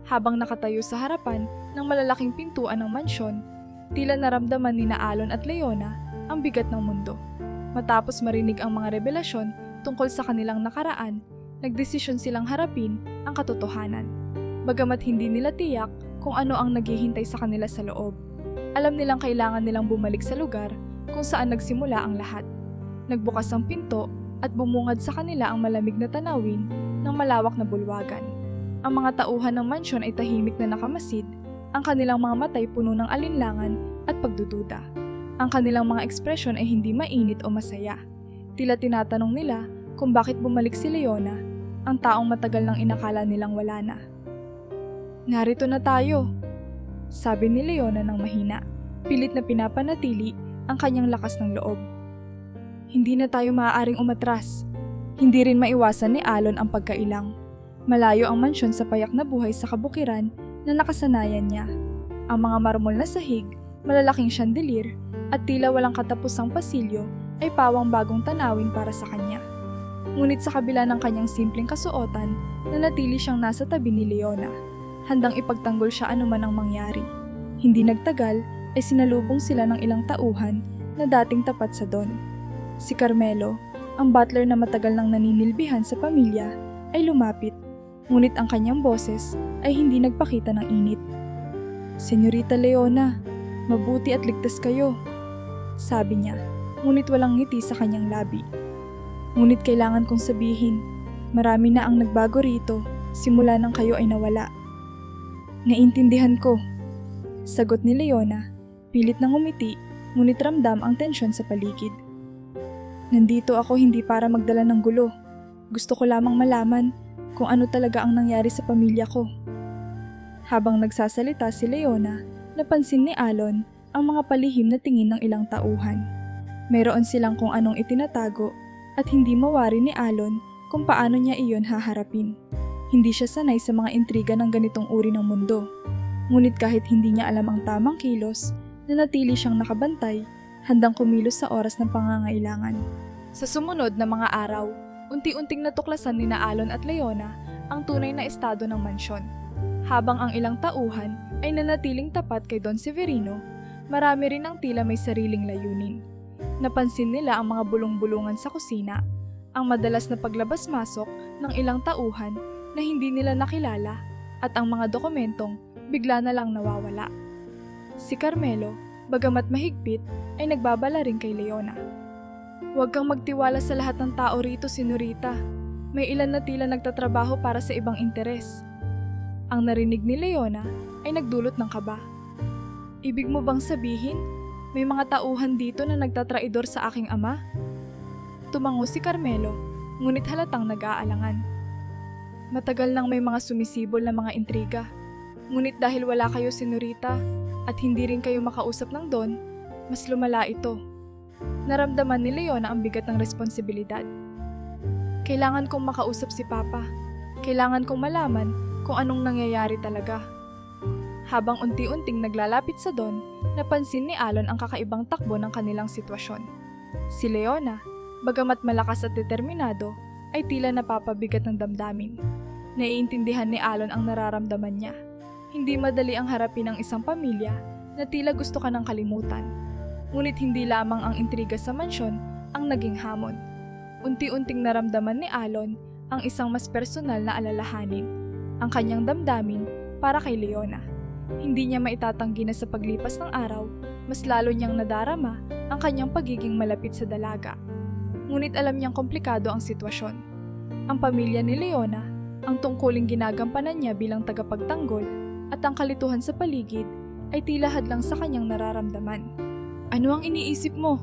Habang nakatayo sa harapan ng malalaking pintuan ng mansyon, tila naramdaman ni Alon at Leona ang bigat ng mundo. Matapos marinig ang mga revelasyon tungkol sa kanilang nakaraan, nagdesisyon silang harapin ang katotohanan. Bagamat hindi nila tiyak kung ano ang naghihintay sa kanila sa loob, alam nilang kailangan nilang bumalik sa lugar kung saan nagsimula ang lahat. Nagbukas ang pinto at bumungad sa kanila ang malamig na tanawin ng malawak na bulwagan. Ang mga tauhan ng mansyon ay tahimik na nakamasid, ang kanilang mga matay puno ng alinlangan at pagdududa. Ang kanilang mga ekspresyon ay hindi mainit o masaya. Tila tinatanong nila kung bakit bumalik si Leona, ang taong matagal nang inakala nilang wala na. "Narito na tayo," sabi ni Leona ng mahina, pilit na pinapanatili ang kanyang lakas ng loob. "Hindi na tayo maaaring umatras." Hindi rin maiwasan ni Alon ang pagkailang. Malayo ang mansyon sa payak na buhay sa kabukiran na nakasanayan niya. Ang mga marmol na sahig, malalaking chandelier, at tila walang katapusang pasilyo ay pawang bagong tanawin para sa kanya. Ngunit sa kabila ng kanyang simpleng kasuotan, nanatili siyang nasa tabi ni Leona, handang ipagtanggol siya anuman ang mangyari. Hindi nagtagal ay sinalubong sila ng ilang tauhan na dating tapat sa Don. Si Carmelo, ang butler na matagal nang naninilbihan sa pamilya, ay lumapit, ngunit ang kanyang boses ay hindi nagpakita ng init. "Senyorita Leona, mabuti at ligtas kayo," sabi niya, ngunit walang ngiti sa kanyang labi. "Ngunit kailangan kong sabihin, marami na ang nagbago rito simula nang kayo ay nawala." "Naintindihan ko," sagot ni Leona, pilit na ngumiti, ngunit ramdam ang tensyon sa paligid. "Nandito ako hindi para magdala ng gulo. Gusto ko lamang malaman kung ano talaga ang nangyari sa pamilya ko." Habang nagsasalita si Leona, napansin ni Alon ang mga palihim na tingin ng ilang tauhan. Mayroon silang kung anong itinatago at hindi mawari ni Alon kung paano niya iyon haharapin. Hindi siya sanay sa mga intriga ng ganitong uri ng mundo. Ngunit kahit hindi niya alam ang tamang kilos, nanatili siyang nakabantay, handang kumilos sa oras ng pangangailangan. Sa sumunod na mga araw, unti-unting natuklasan ni Alon at Leona ang tunay na estado ng mansyon. Habang ang ilang tauhan ay nanatiling tapat kay Don Severino, marami rin ang tila may sariling layunin. Napansin nila ang mga bulong-bulungan sa kusina, ang madalas na paglabas-masok ng ilang tauhan na hindi nila nakilala, at ang mga dokumentong bigla na lang nawawala. Si Carmelo, bagamat mahigpit, ay nagbabala rin kay Leona. "Huwag kang magtiwala sa lahat ng tao rito, Senorita. May ilan na tila nagtatrabaho para sa ibang interes." Ang narinig ni Leona ay nagdulot ng kaba. "Ibig mo bang sabihin, may mga tauhan dito na nagtatraidor sa aking ama?" Tumango si Carmelo, ngunit halatang nag-aalangan. "Matagal nang may mga sumisibol na mga intriga. Ngunit dahil wala kayo, Senorita, at hindi rin kayo makausap ng Don, mas lumala ito." Naramdaman ni Leona ang bigat ng responsibilidad. "Kailangan kong makausap si Papa. Kailangan kong malaman kung anong nangyayari talaga." Habang unti-unting naglalapit sa Don, napansin ni Alon ang kakaibang takbo ng kanilang sitwasyon. Si Leona, bagamat malakas at determinado, ay tila napapabigat ng damdamin. Naiintindihan ni Alon ang nararamdaman niya. Hindi madali ang harapin ng isang pamilya na tila gusto ka ng kalimutan. Ngunit hindi lamang ang intriga sa mansyon ang naging hamon. Unti-unting naramdaman ni Alon ang isang mas personal na alalahanin, ang kanyang damdamin para kay Leona. Hindi niya maitatanggi na sa paglipas ng araw, mas lalo niyang nadarama ang kanyang pagiging malapit sa dalaga. Ngunit alam niyang komplikado ang sitwasyon. Ang pamilya ni Leona, ang tungkuling ginagampanan niya bilang tagapagtanggol, at ang kalituhan sa paligid ay tila hadlang sa kanyang nararamdaman. "Ano ang iniisip mo?"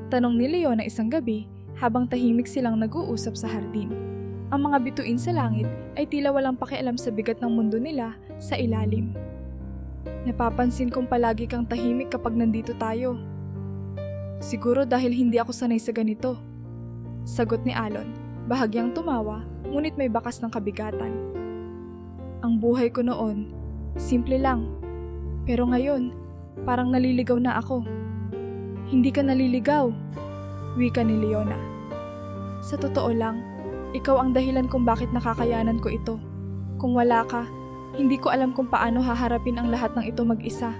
tanong ni Leona isang gabi habang tahimik silang nag-uusap sa hardin. Ang mga bituin sa langit ay tila walang pakialam sa bigat ng mundo nila sa ilalim. "Napapansin kong palagi kang tahimik kapag nandito tayo. Siguro dahil hindi ako sanay sa ganito." Sagot ni Alon, bahagyang tumawa, ngunit may bakas ng kabigatan. Ang buhay ko noon, simple lang. Pero ngayon, parang naliligaw na ako. Hindi ka naliligaw, wika ni Leona. Sa totoo lang, ikaw ang dahilan kung bakit nakakayanan ko ito. Kung wala ka, hindi ko alam kung paano haharapin ang lahat ng ito mag-isa.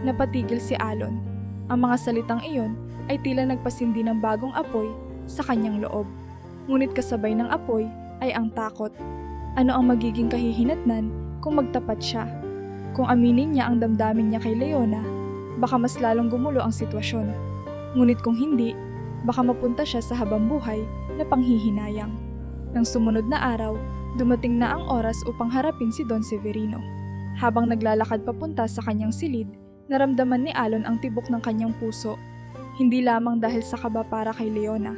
Napatigil si Alon. Ang mga salitang iyon ay tila nagpasindi ng bagong apoy sa kanyang loob. Ngunit kasabay ng apoy ay ang takot. Ano ang magiging kahihinatnan kung magtapat siya? Kung aminin niya ang damdamin niya kay Leona, baka mas lalong gumulo ang sitwasyon. Ngunit kung hindi, baka mapunta siya sa habambuhay na panghihinayang. Nang sumunod na araw, dumating na ang oras upang harapin si Don Severino. Habang naglalakad papunta sa kanyang silid, naramdaman ni Alon ang tibok ng kanyang puso. Hindi lamang dahil sa kaba para kay Leona,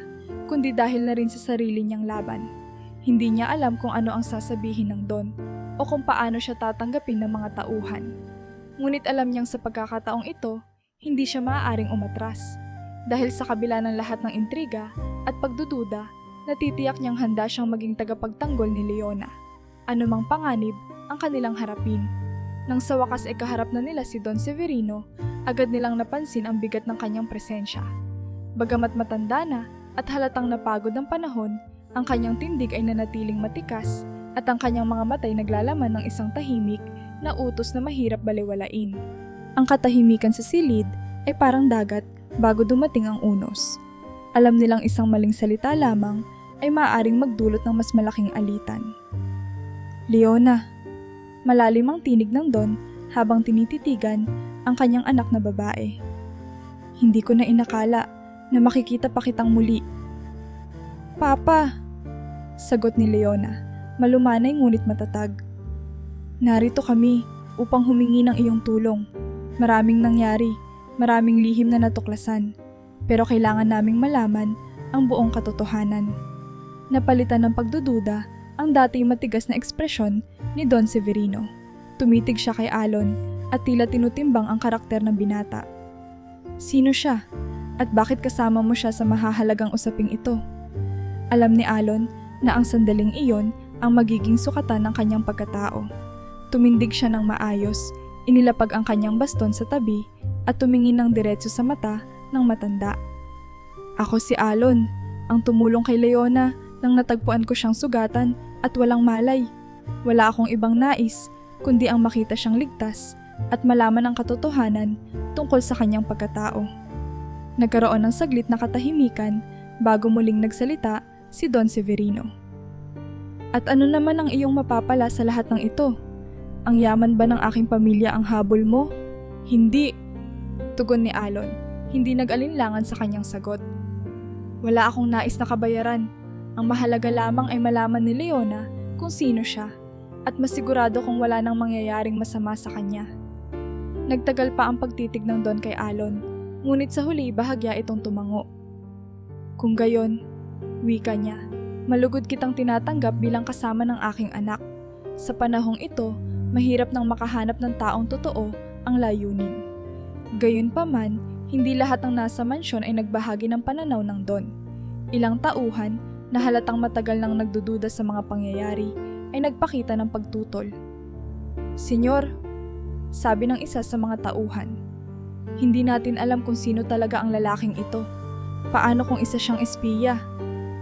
kundi dahil na rin sa sarili niyang laban. Hindi niya alam kung ano ang sasabihin ng Don o kung paano siya tatanggapin ng mga tauhan. Ngunit alam niyang sa pagkakataong ito, hindi siya maaaring umatras. Dahil sa kabila ng lahat ng intriga at pagdududa, natitiyak niyang handa siyang maging tagapagtanggol ni Leona. Anumang panganib ang kanilang harapin. Nang sa wakas ay kaharap na nila si Don Severino, agad nilang napansin ang bigat ng kanyang presensya. Bagamat matanda na at halatang napagod ang panahon, ang kanyang tindig ay nanatiling matikas at ang kanyang mga matay naglalaman ng isang tahimik na utos na mahirap baliwalain. Ang katahimikan sa silid ay parang dagat bago dumating ang unos. Alam nilang isang maling salita lamang ay maaaring magdulot ng mas malaking alitan. Leona, malalim ang tinig ng Don habang tinititigan ang kanyang anak na babae. Hindi ko na inakala na makikita pa kitang muli. Papa, sagot ni Leona, malumanay ngunit matatag. Narito kami upang humingi ng iyong tulong. Maraming nangyari, maraming lihim na natuklasan, pero kailangan naming malaman ang buong katotohanan. Napalitan ng pagdududa ang dati matigas na ekspresyon ni Don Severino. Tumitig siya kay Alon at tila tinutimbang ang karakter ng binata. Sino siya? At bakit kasama mo siya sa mahahalagang usaping ito? Alam ni Alon na ang sandaling iyon ang magiging sukatan ng kanyang pagkatao. Tumindig siya ng maayos, inilapag ang kanyang baston sa tabi at tumingin ng diretso sa mata ng matanda. Ako si Alon, ang tumulong kay Leona nang natagpuan ko siyang sugatan at walang malay. Wala akong ibang nais kundi ang makita siyang ligtas at malaman ang katotohanan tungkol sa kanyang pagkatao. Nagkaroon ng saglit na katahimikan bago muling nagsalita si Don Severino. At ano naman ang iyong mapapala sa lahat ng ito? Ang yaman ba ng aking pamilya ang habol mo? Hindi, tugon ni Alon, hindi nag-alinlangan sa kanyang sagot. Wala akong nais na kabayaran. Ang mahalaga lamang ay malaman ni Leona kung sino siya at masigurado kung wala nang mangyayaring masama sa kanya. Nagtagal pa ang pagtitig ng Don kay Alon, ngunit sa huli bahagya itong tumango. Kung gayon, wika niya, malugod kitang tinatanggap bilang kasama ng aking anak. Sa panahong ito, mahirap nang makahanap ng taong totoo ang layunin. Gayunpaman, hindi lahat ng nasa mansyon ay nagbahagi ng pananaw ng Don. Ilang tauhan na halatang matagal nang nagdududa sa mga pangyayari ay nagpakita ng pagtutol. Senyor, sabi ng isa sa mga tauhan, hindi natin alam kung sino talaga ang lalaking ito. Paano kung isa siyang espiya?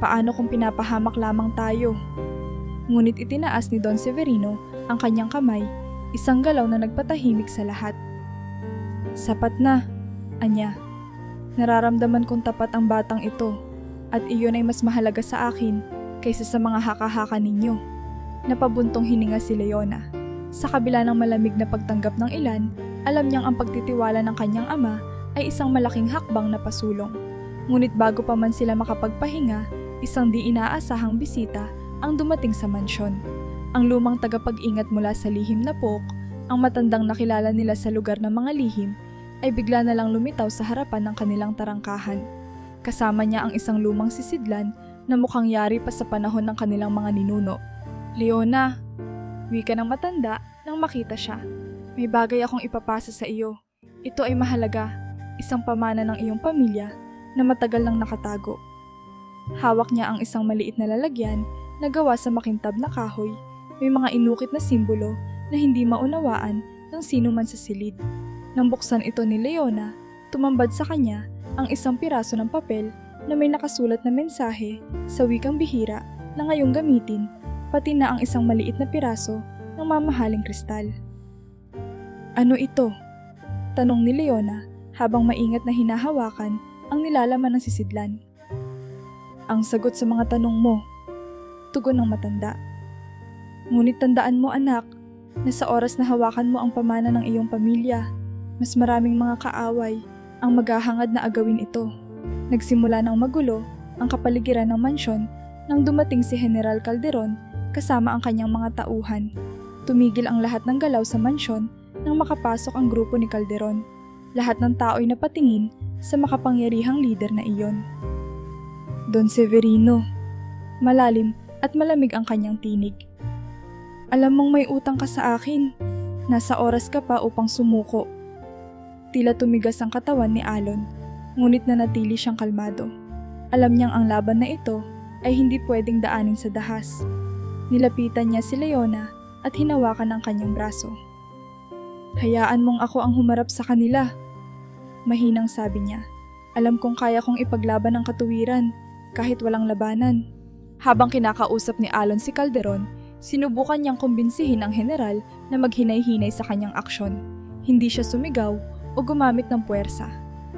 Paano kung pinapahamak lamang tayo? Ngunit itinaas ni Don Severino ang kanyang kamay, isang galaw na nagpatahimik sa lahat. Sapat na, anya. Nararamdaman kong tapat ang batang ito at iyon ay mas mahalaga sa akin kaysa sa mga haka-haka ninyo. Napabuntong hininga si Leona. Sa kabila ng malamig na pagtanggap ng ilan, alam niyang ang pagtitiwala ng kanyang ama ay isang malaking hakbang na pasulong. Ngunit bago pa man sila makapagpahinga, isang di inaasahang bisita ang dumating sa mansyon. Ang lumang tagapag-ingat mula sa lihim na Pook, ang matandang nakilala nila sa lugar ng mga lihim, ay bigla na lang lumitaw sa harapan ng kanilang tarangkahan. Kasama niya ang isang lumang sisidlan na mukhang yari pa sa panahon ng kanilang mga ninuno. Leona, wika ng matanda nang makita siya. May bagay akong ipapasa sa iyo. Ito ay mahalaga, isang pamana ng iyong pamilya na matagal nang nakatago. Hawak niya ang isang maliit na lalagyan na gawa sa makintab na kahoy. May mga inukit na simbolo na hindi maunawaan ng sino man sa silid. Nang buksan ito ni Leona, tumambad sa kanya ang isang piraso ng papel na may nakasulat na mensahe sa wikang bihira na ngayong gamitin, pati na ang isang maliit na piraso ng mamahaling kristal. Ano ito? Tanong ni Leona habang maingat na hinahawakan ang nilalaman ng sisidlan. Ang sagot sa mga tanong mo, tugon ng matanda. Ngunit tandaan mo anak, na sa oras na hawakan mo ang pamana ng iyong pamilya, mas maraming mga kaaway ang maghahangad na agawin ito. Nagsimula ng magulo ang kapaligiran ng mansyon nang dumating si General Calderon kasama ang kanyang mga tauhan. Tumigil ang lahat ng galaw sa mansyon nang makapasok ang grupo ni Calderon. Lahat ng tao ay napatingin sa makapangyarihang lider na iyon. Don Severino. Malalim at malamig ang kanyang tinig. Alam mong may utang ka sa akin. Nasa oras ka pa upang sumuko. Tila tumigas ang katawan ni Alon, ngunit nanatili siyang kalmado. Alam niyang ang laban na ito ay hindi pwedeng daanin sa dahas. Nilapitan niya si Leona at hinawakan ang kanyang braso. Hayaan mong ako ang humarap sa kanila. Mahinang sabi niya. Alam kong kaya kong ipaglaban ang katuwiran kahit walang labanan. Habang kinakausap ni Alon si Calderon, sinubukan niyang kumbinsihin ang general na maghinay-hinay sa kanyang aksyon. Hindi siya sumigaw o gumamit ng puwersa.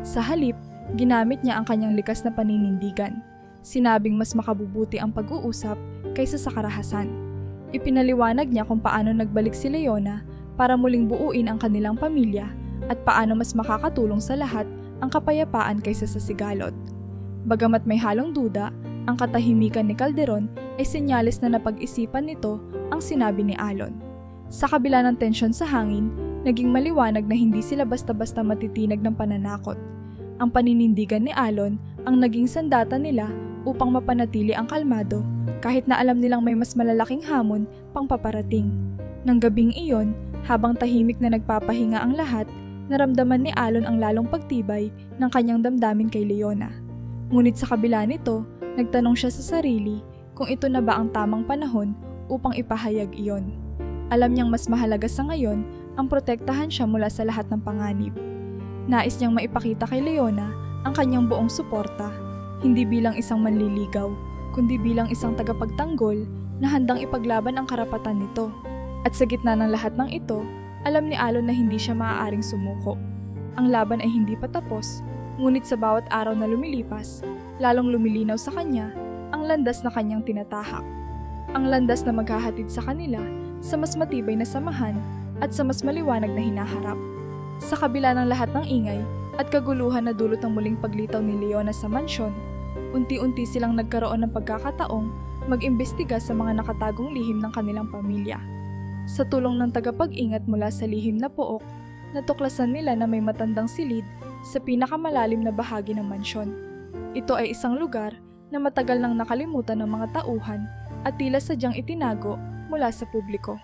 Sa halip, ginamit niya ang kanyang likas na paninindigan. Sinabing mas makabubuti ang pag-uusap kaysa sa karahasan. Ipinaliwanag niya kung paano nagbalik si Leona para muling buuin ang kanilang pamilya at paano mas makakatulong sa lahat ang kapayapaan kaysa sa sigalot. Bagamat may halong duda, ang katahimikan ni Calderon ay senyales na napag-isipan nito ang sinabi ni Alon. Sa kabila ng tensyon sa hangin, naging maliwanag na hindi sila basta-basta matitinag ng pananakot. Ang paninindigan ni Alon ang naging sandata nila upang mapanatili ang kalmado kahit na alam nilang may mas malalaking hamon pang paparating. Nang gabing iyon, habang tahimik na nagpapahinga ang lahat, naramdaman ni Alon ang lalong pagtibay ng kanyang damdamin kay Leona. Ngunit sa kabila nito, nagtanong siya sa sarili kung ito na ba ang tamang panahon upang ipahayag iyon. Alam niyang mas mahalaga sa ngayon ang protektahan siya mula sa lahat ng panganib. Nais niyang maipakita kay Leona ang kanyang buong suporta, hindi bilang isang manliligaw, kundi bilang isang tagapagtanggol na handang ipaglaban ang karapatan nito. At sa gitna ng lahat ng ito, alam ni Alon na hindi siya maaaring sumuko. Ang laban ay hindi pa tapos, ngunit sa bawat araw na lumilipas, lalong lumilinaw sa kanya ang landas na kanyang tinatahak. Ang landas na maghahatid sa kanila sa mas matibay na samahan at sa mas maliwanag na hinaharap. Sa kabila ng lahat ng ingay at kaguluhan na dulot ng muling paglitaw ni Leona sa mansyon, unti-unti silang nagkaroon ng pagkakataong mag-imbestiga sa mga nakatagong lihim ng kanilang pamilya. Sa tulong ng tagapag-ingat mula sa lihim na pook, natuklasan nila na may matandang silid sa pinakamalalim na bahagi ng mansyon. Ito ay isang lugar na matagal nang nakalimutan ng mga tauhan at tila sadyang itinago mula sa publiko.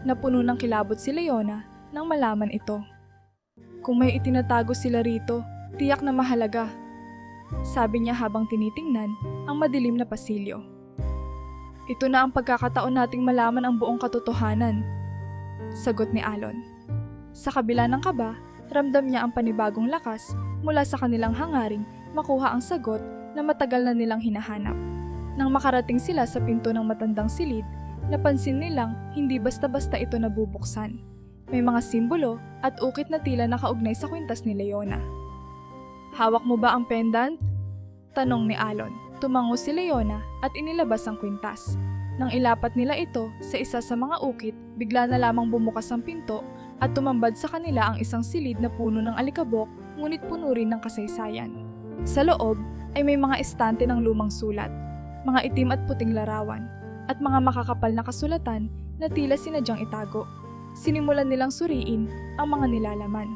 Napuno ng kilabot si Leona nang malaman ito. Kung may itinatago sila rito, tiyak na mahalaga, sabi niya habang tinitingnan ang madilim na pasilyo. Ito na ang pagkakataon nating malaman ang buong katotohanan, sagot ni Alon. Sa kabila ng kaba, ramdam niya ang panibagong lakas mula sa kanilang hangaring makuha ang sagot na matagal na nilang hinahanap. Nang makarating sila sa pinto ng matandang silid, napansin nilang hindi basta-basta ito nabubuksan. May mga simbolo at ukit na tila nakaugnay sa kwintas ni Leona. Hawak mo ba ang pendant? Tanong ni Alon. Tumango si Leona at inilabas ang kwintas. Nang ilapat nila ito sa isa sa mga ukit, bigla na lamang bumukas ang pinto at tumambad sa kanila ang isang silid na puno ng alikabok ngunit puno rin ng kasaysayan. Sa loob ay may mga estante ng lumang sulat, mga itim at puting larawan, at mga makakapal na kasulatan na tila sinadyang itago. Sinimulan nilang suriin ang mga nilalaman.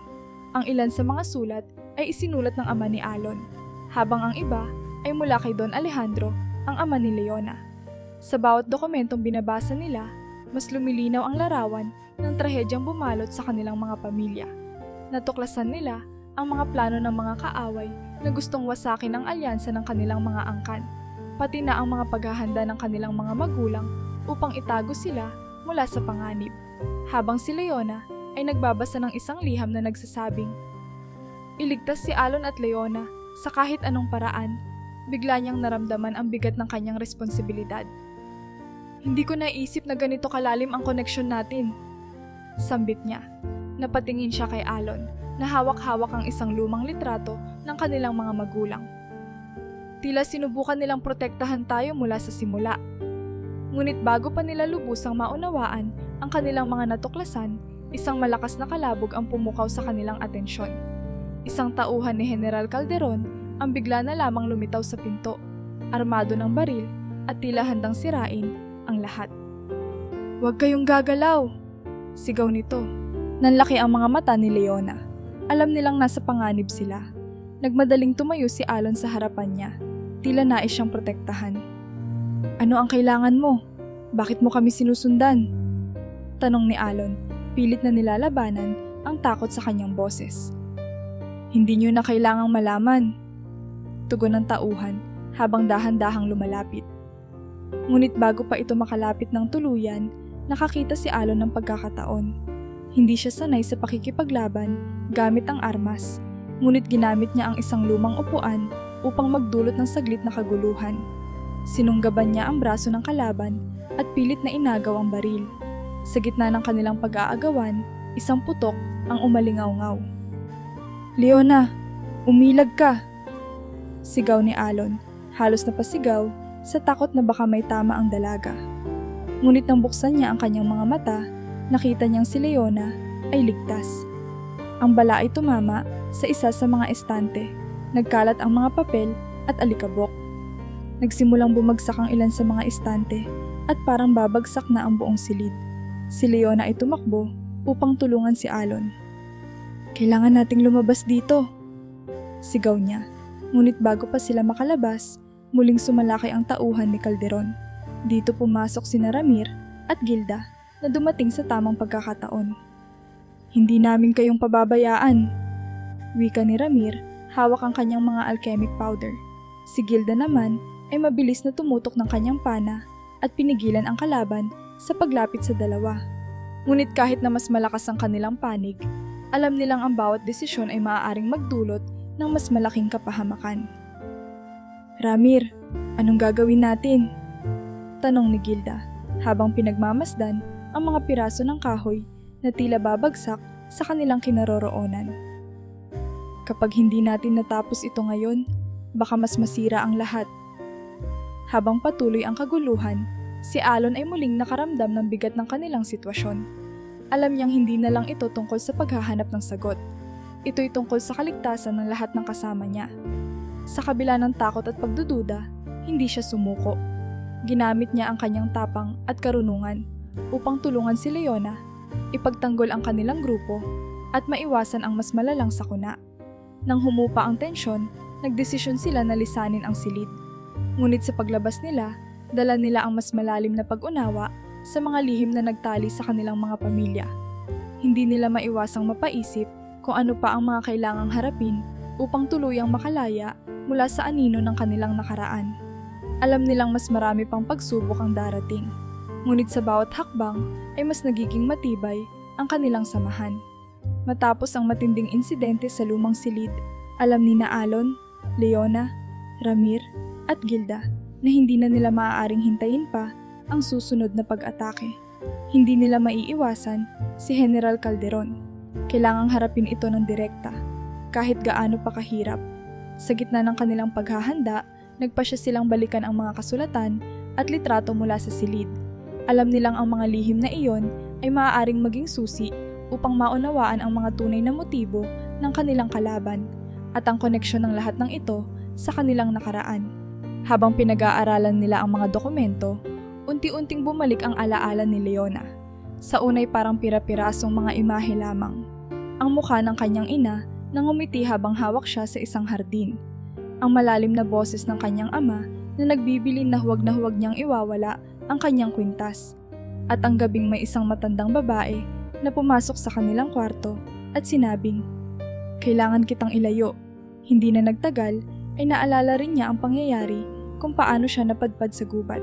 Ang ilan sa mga sulat ay isinulat ng ama ni Alon, habang ang iba ay mula kay Don Alejandro, ang ama ni Leona. Sa bawat dokumentong binabasa nila, mas lumilinaw ang larawan ng trahedyang bumalot sa kanilang mga pamilya. Natuklasan nila ang mga plano ng mga kaaway na gustong wasakin ang alyansa ng kanilang mga angkan. pati na ang mga paghahanda ng kanilang mga magulang upang itago sila mula sa panganib. Habang si Leona ay nagbabasa ng isang liham na nagsasabing, iligtas si Alon at Leona sa kahit anong paraan. Bigla niyang naramdaman ang bigat ng kanyang responsibilidad. Hindi ko naisip na ganito kalalim ang koneksyon natin. Sambit niya. Napatingin siya kay Alon na hawak-hawak ang isang lumang litrato ng kanilang mga magulang. Tila sinubukan nilang protektahan tayo mula sa simula. Ngunit bago pa nila lubusang maunawaan ang kanilang mga natuklasan, isang malakas na kalabog ang pumukaw sa kanilang atensyon. Isang tauhan ni General Calderon ang bigla na lamang lumitaw sa pinto, armado ng baril at tila handang sirain ang lahat. "Huwag kayong gagalaw!" Sigaw nito. Nanlaki ang mga mata ni Leona. Alam nilang nasa panganib sila. Nagmadaling tumayo si Alon sa harapan niya. Tila nais siyang protektahan. "Ano ang kailangan mo? Bakit mo kami sinusundan?" Tanong ni Alon, pilit na nilalabanan ang takot sa kanyang boses. "Hindi niyo na kailangang malaman," tugon ng tauhan habang dahan-dahang lumalapit. Ngunit bago pa ito makalapit ng tuluyan, nakakita si Alon ng pagkakataon. Hindi siya sanay sa pakikipaglaban gamit ang armas, ngunit ginamit niya ang isang lumang upuan upang magdulot ng saglit na kaguluhan. Sinunggaban niya ang braso ng kalaban at pilit na inagaw ang baril. Sa gitna ng kanilang pag-aagawan, isang putok ang umalingaw-ngaw. "Leona, umilag ka!" Sigaw ni Alon, halos napasigaw sa takot na baka may tama ang dalaga. Ngunit nang buksan niya ang kanyang mga mata, nakita niyang si Leona ay ligtas. Ang bala ay tumama sa isa sa mga estante. Nagkalat ang mga papel at alikabok. Nagsimulang bumagsak ang ilan sa mga estante at parang babagsak na ang buong silid. Si Leona ay tumakbo upang tulungan si Alon. "Kailangan nating lumabas dito," sigaw niya. Ngunit bago pa sila makalabas, muling sumalakay ang tauhan ni Calderon. Dito pumasok sina Ramir at Gilda na dumating sa tamang pagkakataon. "Hindi namin kayong pababayaan," wika ni Ramir, hawak ang kanyang mga alchemic powder. Si Gilda naman ay mabilis na tumutok ng kanyang pana at pinigilan ang kalaban sa paglapit sa dalawa. Ngunit kahit na mas malakas ang kanilang panig, alam nilang ang bawat desisyon ay maaaring magdulot ng mas malaking kapahamakan. "Ramir, anong gagawin natin?" tanong ni Gilda habang pinagmamasdan ang mga piraso ng kahoy na tila babagsak sa kanilang kinaroroonan. "Kapag hindi natin natapos ito ngayon, baka mas masira ang lahat." Habang patuloy ang kaguluhan, si Alon ay muling nakaramdam ng bigat ng kanilang sitwasyon. Alam niyang hindi na lang ito tungkol sa paghahanap ng sagot. Ito'y tungkol sa kaligtasan ng lahat ng kasama niya. Sa kabila ng takot at pagdududa, hindi siya sumuko. Ginamit niya ang kanyang tapang at karunungan upang tulungan si Leona, ipagtanggol ang kanilang grupo, at maiwasan ang mas malalang sakuna. Nang humupa ang tensyon, nagdesisyon sila na lisanin ang silid. Ngunit sa paglabas nila, dala nila ang mas malalim na pag-unawa sa mga lihim na nagtali sa kanilang mga pamilya. Hindi nila maiwasang mapaisip kung ano pa ang mga kailangang harapin upang tuluyang makalaya mula sa anino ng kanilang nakaraan. Alam nilang mas marami pang pagsubok ang darating. Ngunit sa bawat hakbang ay mas nagiging matibay ang kanilang samahan. Matapos ang matinding insidente sa lumang silid, alam ni Alon, Leona, Ramir at Gilda na hindi na nila maaaring hintayin pa ang susunod na pag-atake. Hindi nila maiiwasan si General Calderon. Kailangang harapin ito ng direkta, kahit gaano pa kahirap. Sa gitna ng kanilang paghahanda, nagpasya silang balikan ang mga kasulatan at litrato mula sa silid. Alam nilang ang mga lihim na iyon ay maaaring maging susi upang maunawaan ang mga tunay na motibo ng kanilang kalaban at ang koneksyon ng lahat ng ito sa kanilang nakaraan. Habang pinag-aaralan nila ang mga dokumento, unti-unting bumalik ang alaala ni Leona. Sa unay parang pira-pirasong mga imahe lamang. Ang mukha ng kanyang ina na ngumiti habang hawak siya sa isang hardin. Ang malalim na boses ng kanyang ama na nagbibilin na huwag niyang iwawala ang kanyang kwintas. At ang gabing may isang matandang babae na pumasok sa kanilang kwarto at sinabing, "Kailangan kitang ilayo." Hindi na nagtagal ay naalala rin niya ang pangyayari kung paano siya napadpad sa gubat.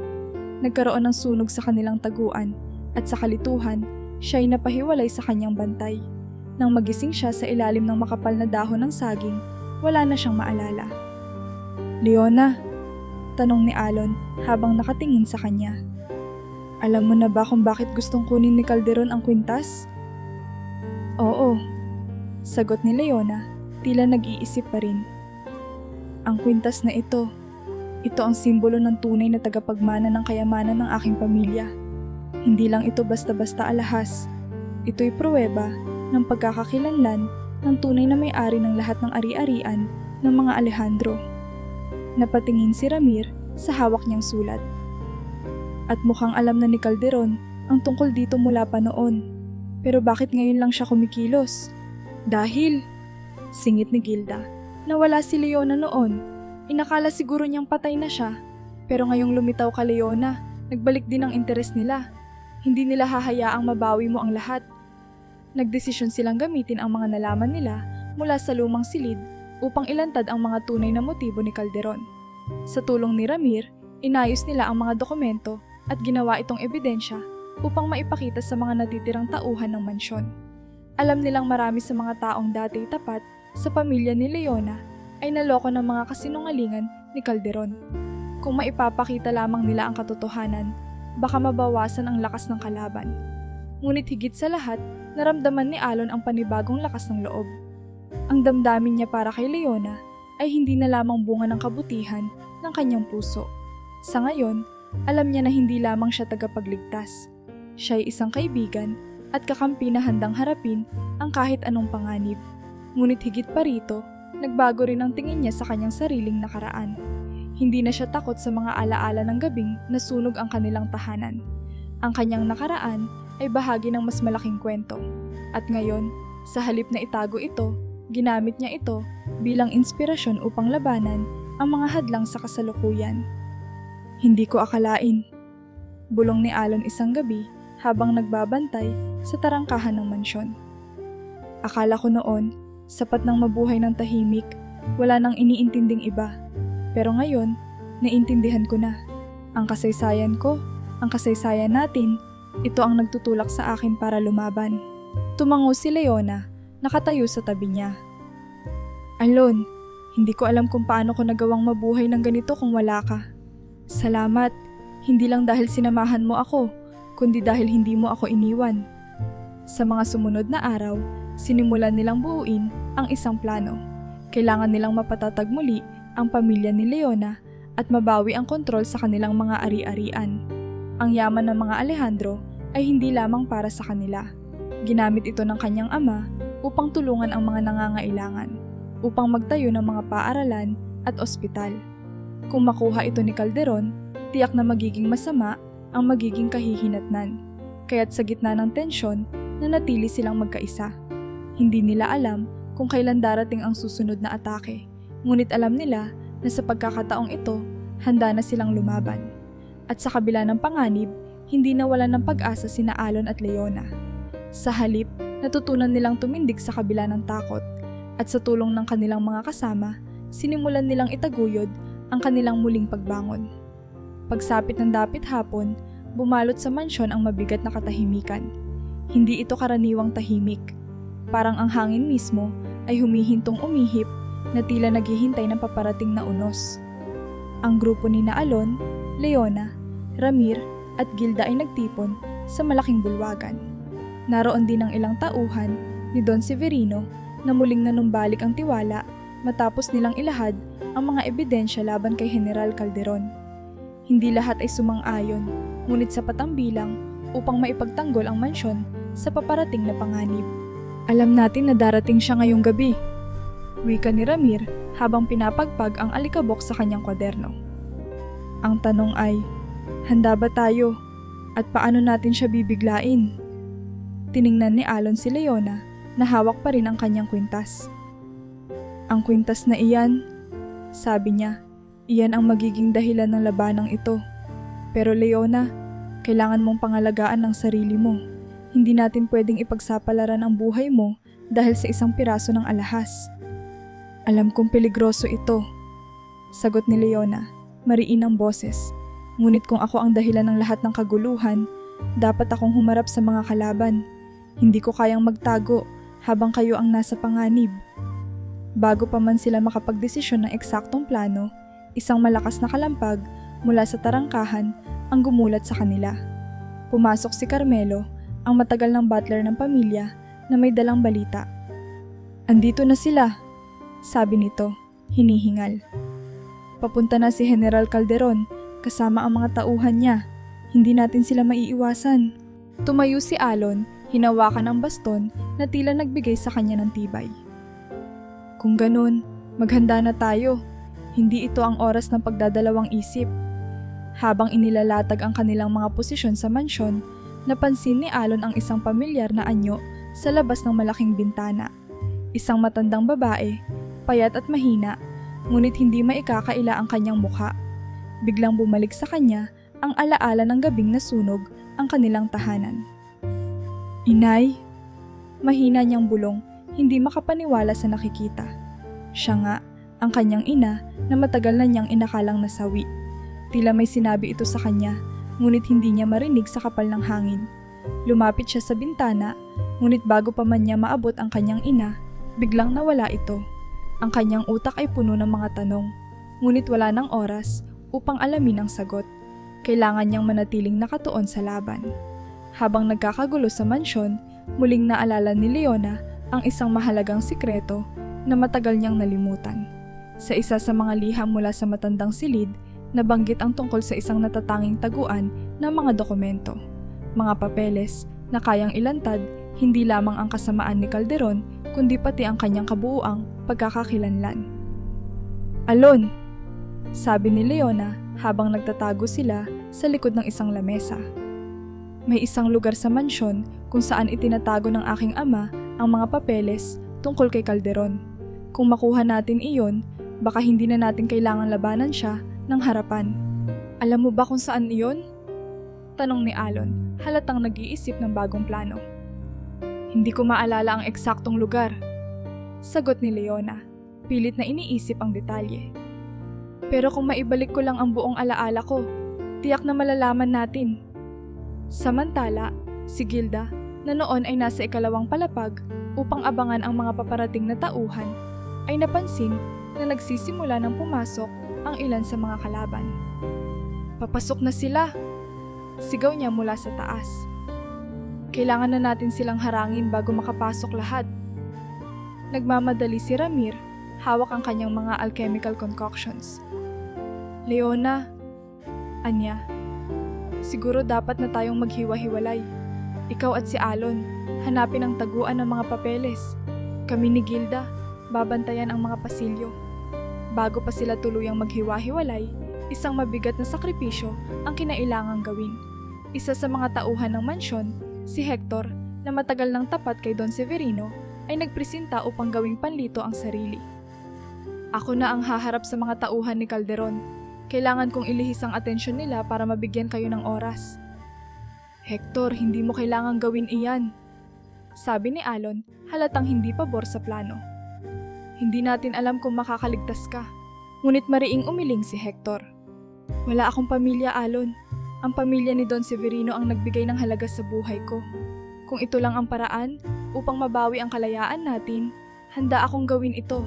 Nagkaroon ng sunog sa kanilang taguan at sa kalituhan, siya ay napahiwalay sa kanyang bantay. Nang magising siya sa ilalim ng makapal na dahon ng saging, wala na siyang maalala. "Leona?" tanong ni Alon habang nakatingin sa kanya. "Alam mo na ba kung bakit gustong kunin ni Calderon ang kwintas?" "Oo," sagot ni Leona, tila nag-iisip pa rin. "Ang kwintas na ito ang simbolo ng tunay na tagapagmana ng kayamanan ng aking pamilya. Hindi lang ito basta-basta alahas. Ito'y pruweba ng pagkakakilanlan ng tunay na may-ari ng lahat ng ari-arian ng mga Alejandro." Napatingin si Ramir sa hawak niyang sulat. At mukhang alam na ni Calderon ang tungkol dito mula pa noon. Pero bakit ngayon lang siya kumikilos? Dahil, singit ni Gilda, nawala si Leona noon. Inakala siguro niyang patay na siya. Pero ngayong lumitaw ka, Leona, nagbalik din ang interes nila. Hindi nila hahayaang mabawi mo ang lahat. Nagdesisyon silang gamitin ang mga nalaman nila mula sa lumang silid upang ilantad ang mga tunay na motibo ni Calderon. Sa tulong ni Ramir, inayos nila ang mga dokumento at ginawa itong ebidensya upang maipakita sa mga natitirang tauhan ng mansyon. Alam nilang marami sa mga taong dati tapat sa pamilya ni Leona ay naloko ng mga kasinungalingan ni Calderon. Kung maipapakita lamang nila ang katotohanan, baka mabawasan ang lakas ng kalaban. Ngunit higit sa lahat, naramdaman ni Alon ang panibagong lakas ng loob. Ang damdamin niya para kay Leona ay hindi na lamang bunga ng kabutihan ng kanyang puso. Sa ngayon, alam niya na hindi lamang siya tagapagligtas. Siya ay isang kaibigan at kakampi na handang harapin ang kahit anong panganib. Ngunit higit pa rito, nagbago rin ang tingin niya sa kanyang sariling nakaraan. Hindi na siya takot sa mga alaala ng gabing nasunog ang kanilang tahanan. Ang kanyang nakaraan ay bahagi ng mas malaking kwento. At ngayon, sa halip na itago ito, ginamit niya ito bilang inspirasyon upang labanan ang mga hadlang sa kasalukuyan. "Hindi ko akalain," bulong ni Alon isang gabi habang nagbabantay sa tarangkahan ng mansyon. "Akala ko noon, sapat nang mabuhay ng tahimik, wala nang iniintinding iba. Pero ngayon, naintindihan ko na. Ang kasaysayan ko, ang kasaysayan natin, ito ang nagtutulak sa akin para lumaban." Tumango si Leona, nakatayo sa tabi niya. "Alon, hindi ko alam kung paano ko nagawang mabuhay ng ganito kung wala ka. Salamat, hindi lang dahil sinamahan mo ako, kundi dahil hindi mo ako iniwan." Sa mga sumunod na araw, sinimulan nilang buuin ang isang plano. Kailangan nilang mapatatag muli ang pamilya ni Leona at mabawi ang kontrol sa kanilang mga ari-arian. Ang yaman ng mga Alejandro ay hindi lamang para sa kanila. Ginamit ito ng kanyang ama upang tulungan ang mga nangangailangan, upang magtayo ng mga paaralan at ospital. Kung makuha ito ni Calderon, tiyak na magiging masama ang magiging kahihinatnan. Kaya't sa gitna ng tensyon, nanatili silang magkaisa. Hindi nila alam kung kailan darating ang susunod na atake, ngunit alam nila na sa pagkakataong ito, handa na silang lumaban. At sa kabila ng panganib, hindi nawalan ng pag-asa sina Alon at Leona. Sa halip, natutunan nilang tumindig sa kabila ng takot, at sa tulong ng kanilang mga kasama, sinimulan nilang itaguyod ang kanilang muling pagbangon. Pagsapit ng dapit hapon, bumalot sa mansyon ang mabigat na katahimikan. Hindi ito karaniwang tahimik. Parang ang hangin mismo ay humihintong umihip na tila naghihintay ng paparating na unos. Ang grupo ni Alon, Leona, Ramir at Gilda ay nagtipon sa malaking bulwagan. Naroon din ang ilang tauhan ni Don Severino na muling nanumbalik ang tiwala matapos nilang ilahad ang mga ebidensya laban kay General Calderon. Hindi lahat ay sumang-ayon, ngunit sapat ang bilang upang maipagtanggol ang mansyon sa paparating na panganib. "Alam natin na darating siya ngayong gabi," wika ni Ramir habang pinapagpag ang alikabok sa kanyang kwaderno. "Ang tanong ay, handa ba tayo? At paano natin siya bibiglain?" Tiningnan ni Alon si Leona na hawak pa rin ang kanyang kwintas. "Ang kwintas na iyan," sabi niya, "iyan ang magiging dahilan ng labanang ito. Pero Leona, kailangan mong pangalagaan ang sarili mo. Hindi natin pwedeng ipagsapalaran ang buhay mo dahil sa isang piraso ng alahas." "Alam kong peligroso ito," sagot ni Leona, Mariin ang boses. Ngunit kung ako ang dahilan ng lahat ng kaguluhan, dapat akong humarap sa mga kalaban. Hindi ko kayang magtago habang kayo ang nasa panganib. Bago pa man sila makapagdesisyon ng eksaktong plano, isang malakas na kalampag mula sa tarangkahan ang gumulat sa kanila. Pumasok si Carmelo, ang matagal ng butler ng pamilya na may dalang balita. "Andito na sila," sabi nito, hinihingal. "Papunta na si General Calderon kasama ang mga tauhan niya. Hindi natin sila maiiwasan." Tumayo si Alon, hinawakan ang baston na tila nagbigay sa kanya ng tibay. "Kung ganun, maghanda na tayo. Hindi ito ang oras ng pagdadalawang isip." Habang inilalatag ang kanilang mga posisyon sa mansyon, napansin ni Alon ang isang pamilyar na anyo sa labas ng malaking bintana. Isang matandang babae, payat at mahina, ngunit hindi maikakaila ang kanyang mukha. Biglang bumalik sa kanya ang alaala ng gabing nasunog ang kanilang tahanan. "Inay?" Mahina niyang bulong, hindi makapaniwala sa nakikita. Siya nga, ang kanyang ina na matagal na niyang inakalang nasawi. Tila may sinabi ito sa kanya, ngunit hindi niya marinig sa kapal ng hangin. Lumapit siya sa bintana, ngunit bago pa man niya maabot ang kanyang ina, biglang nawala ito. Ang kanyang utak ay puno ng mga tanong, ngunit wala ng oras upang alamin ang sagot. Kailangan niyang manatiling nakatuon sa laban. Habang nagkakagulo sa mansyon, muling naalala ni Leona ang isang mahalagang sikreto na matagal niyang nalimutan. Sa isa sa mga liham mula sa matandang silid, nabanggit ang tungkol sa isang natatanging taguan ng mga dokumento, mga papeles na kayang ilantad hindi lamang ang kasamaan ni Calderon kundi pati ang kanyang kabuuang pagkakakilanlan. "Alon!" sabi ni Leona habang nagtatago sila sa likod ng isang lamesa. "May isang lugar sa mansyon kung saan itinatago ng aking ama ang mga papeles tungkol kay Calderon. Kung makuha natin iyon, baka hindi na natin kailangan labanan siya ng harapan." "Alam mo ba kung saan iyon?" tanong ni Alon, halatang nag-iisip ng bagong plano. "Hindi ko maalala ang eksaktong lugar," sagot ni Leona, pilit na iniisip ang detalye. "Pero kung maibalik ko lang ang buong alaala ko, tiyak na malalaman natin." Samantala, si Gilda, na noon ay nasa ikalawang palapag upang abangan ang mga paparating na tauhan, ay napansin na nagsisimula ng pumasok ang ilan sa mga kalaban. "Papasok na sila!" sigaw niya mula sa taas. "Kailangan na natin silang harangin bago makapasok lahat." Nagmamadali si Ramir, hawak ang kanyang mga alchemical concoctions. "Leona," anya, "siguro dapat na tayong maghiwa-hiwalay. Ikaw at si Alon, hanapin ang taguan ng mga papeles. Kami ni Gilda, babantayan ang mga pasilyo." Bago pa sila tuluyang maghiwa-hiwalay, isang mabigat na sakripisyo ang kinailangang gawin. Isa sa mga tauhan ng mansyon, si Hector, na matagal nang tapat kay Don Severino, ay nagpresinta upang gawing panlito ang sarili. "Ako na ang haharap sa mga tauhan ni Calderon. Kailangan kong ilihis ang atensyon nila para mabigyan kayo ng oras." "Hector, hindi mo kailangang gawin iyan," sabi ni Alon, halatang hindi pabor sa plano. "Hindi natin alam kung makakaligtas ka." Ngunit mariing umiling si Hector. "Wala akong pamilya, Alon. Ang pamilya ni Don Severino ang nagbigay ng halaga sa buhay ko. Kung ito lang ang paraan upang mabawi ang kalayaan natin, handa akong gawin ito."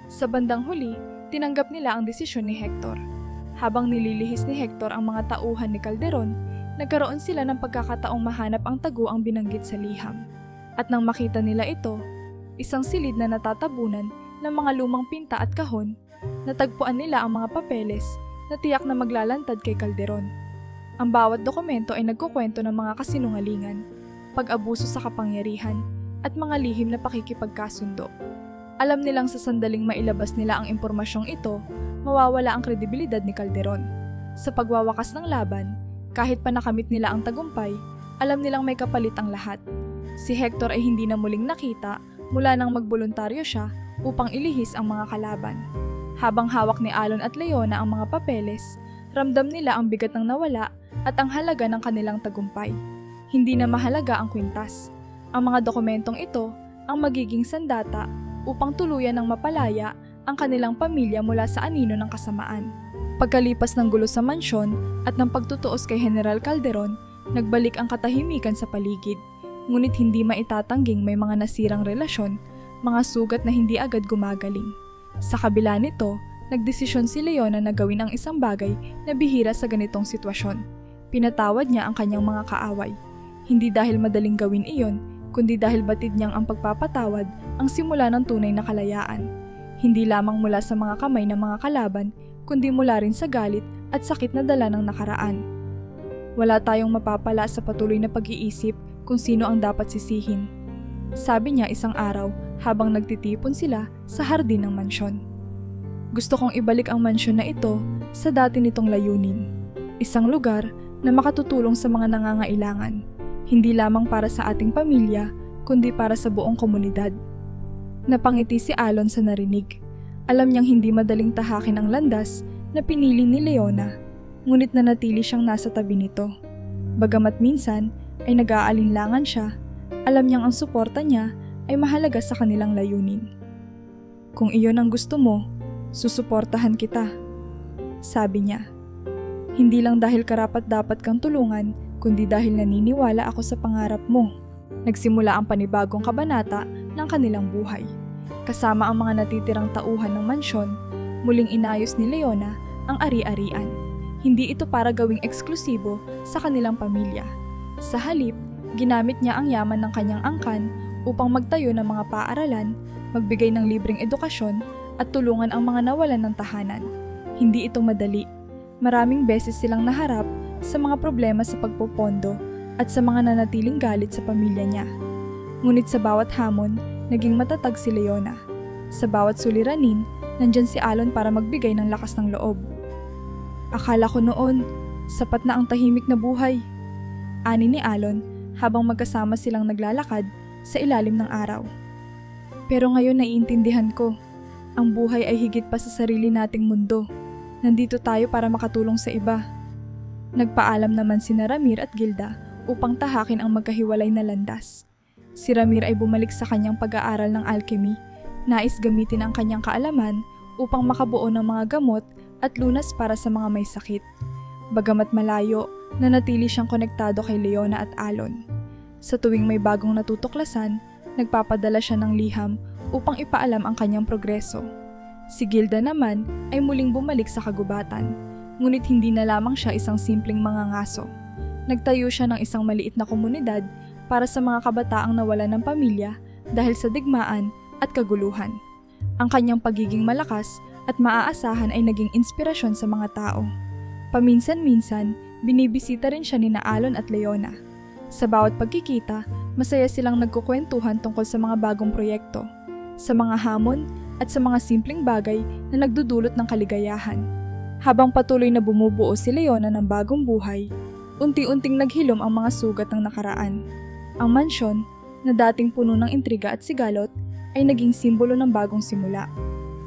Sa bandang huli, tinanggap nila ang desisyon ni Hector. Habang nililihis ni Hector ang mga tauhan ni Calderon, nagkaroon sila ng pagkakataong mahanap ang taguang binanggit sa liham. At nang makita nila ito, isang silid na natatabunan ng mga lumang pinta at kahon, natagpuan nila ang mga papeles na tiyak na maglalantad kay Calderon. Ang bawat dokumento ay nagkukwento ng mga kasinungalingan, pag-abuso sa kapangyarihan, at mga lihim na pakikipagkasundo. Alam nilang sa sandaling mailabas nila ang impormasyong ito, mawawala ang kredibilidad ni Calderon. Sa pagwawakas ng laban, kahit pa nakamit nila ang tagumpay, alam nilang may kapalit ang lahat. Si Hector ay hindi na muling nakita mula nang magboluntaryo siya upang ilihis ang mga kalaban. Habang hawak ni Alon at Leona ang mga papeles, ramdam nila ang bigat ng nawala at ang halaga ng kanilang tagumpay. Hindi na mahalaga ang kwintas. Ang mga dokumentong ito ang magiging sandata upang tuluyan ng mapalaya ang kanilang pamilya mula sa anino ng kasamaan. Pagkalipas ng gulo sa mansyon at ng pagtutuos kay General Calderon, nagbalik ang katahimikan sa paligid. Ngunit hindi maitatangging may mga nasirang relasyon, mga sugat na hindi agad gumagaling. Sa kabila nito, nagdesisyon si Leona na gawin ang isang bagay na bihira sa ganitong sitwasyon. Pinatawad niya ang kanyang mga kaaway. Hindi dahil madaling gawin iyon, kundi dahil batid niyang ang pagpapatawad ang simula ng tunay na kalayaan. Hindi lamang mula sa mga kamay ng mga kalaban, kundi mula rin sa galit at sakit na dala ng nakaraan. Wala tayong mapapala sa patuloy na pag-iisip kung sino ang dapat sisihin. Sabi niya isang araw habang nagtitipon sila sa hardin ng mansyon. Gusto kong ibalik ang mansyon na ito sa dati nitong layunin. Isang lugar na makatutulong sa mga nangangailangan, hindi lamang para sa ating pamilya, kundi para sa buong komunidad. Napangiti si Alon sa narinig. Alam niyang hindi madaling tahakin ang landas na pinili ni Leona, ngunit nanatili siyang nasa tabi nito. Bagamat minsan ay nag-aalinlangan siya, alam niyang ang suporta niya ay mahalaga sa kanilang layunin. Kung iyon ang gusto mo, susuportahan kita, sabi niya. Hindi lang dahil karapat-dapat kang tulungan, kundi dahil naniniwala ako sa pangarap mo. Nagsimula ang panibagong kabanata ng kanilang buhay. Kasama ang mga natitirang tauhan ng mansyon, muling inayos ni Leona ang ari-arian. Hindi ito para gawing eksklusibo sa kanilang pamilya. Sa halip, ginamit niya ang yaman ng kanyang angkan upang magtayo ng mga paaralan, magbigay ng libreng edukasyon at tulungan ang mga nawalan ng tahanan. Hindi ito madali. Maraming beses silang naharap sa mga problema sa pagpopondo at sa mga nanatiling galit sa pamilya niya. Ngunit sa bawat hamon, naging matatag si Leona. Sa bawat suliranin, nandyan si Alon para magbigay ng lakas ng loob. Akala ko noon, sapat na ang tahimik na buhay. Ani ni Alon habang magkasama silang naglalakad sa ilalim ng araw. Pero ngayon naiintindihan ko, ang buhay ay higit pa sa sarili nating mundo. Nandito tayo para makatulong sa iba. Nagpaalam naman sina Ramir at Gilda upang tahakin ang magkahiwalay na landas. Si Ramir ay bumalik sa kanyang pag-aaral ng alchemy, nais gamitin ang kanyang kaalaman upang makabuo ng mga gamot at lunas para sa mga may sakit. Bagamat malayo, nanatili siyang konektado kay Leona at Alon. Sa tuwing may bagong natutuklasan, nagpapadala siya ng liham upang ipaalam ang kanyang progreso. Si Gilda naman ay muling bumalik sa kagubatan, ngunit hindi na lamang siya isang simpleng mangangaso. Nagtayo siya ng isang maliit na komunidad para sa mga kabataang nawalan ng pamilya dahil sa digmaan at kaguluhan. Ang kanyang pagiging malakas at maaasahan ay naging inspirasyon sa mga tao. Paminsan-minsan, binibisita rin siya nina Alon at Leona. Sa bawat pagkikita, masaya silang nagkukwentuhan tungkol sa mga bagong proyekto, sa mga hamon at sa mga simpleng bagay na nagdudulot ng kaligayahan. Habang patuloy na bumubuo si Leona ng bagong buhay, unti-unting naghilom ang mga sugat ng nakaraan. Ang mansyon, na dating puno ng intriga at sigalot, ay naging simbolo ng bagong simula.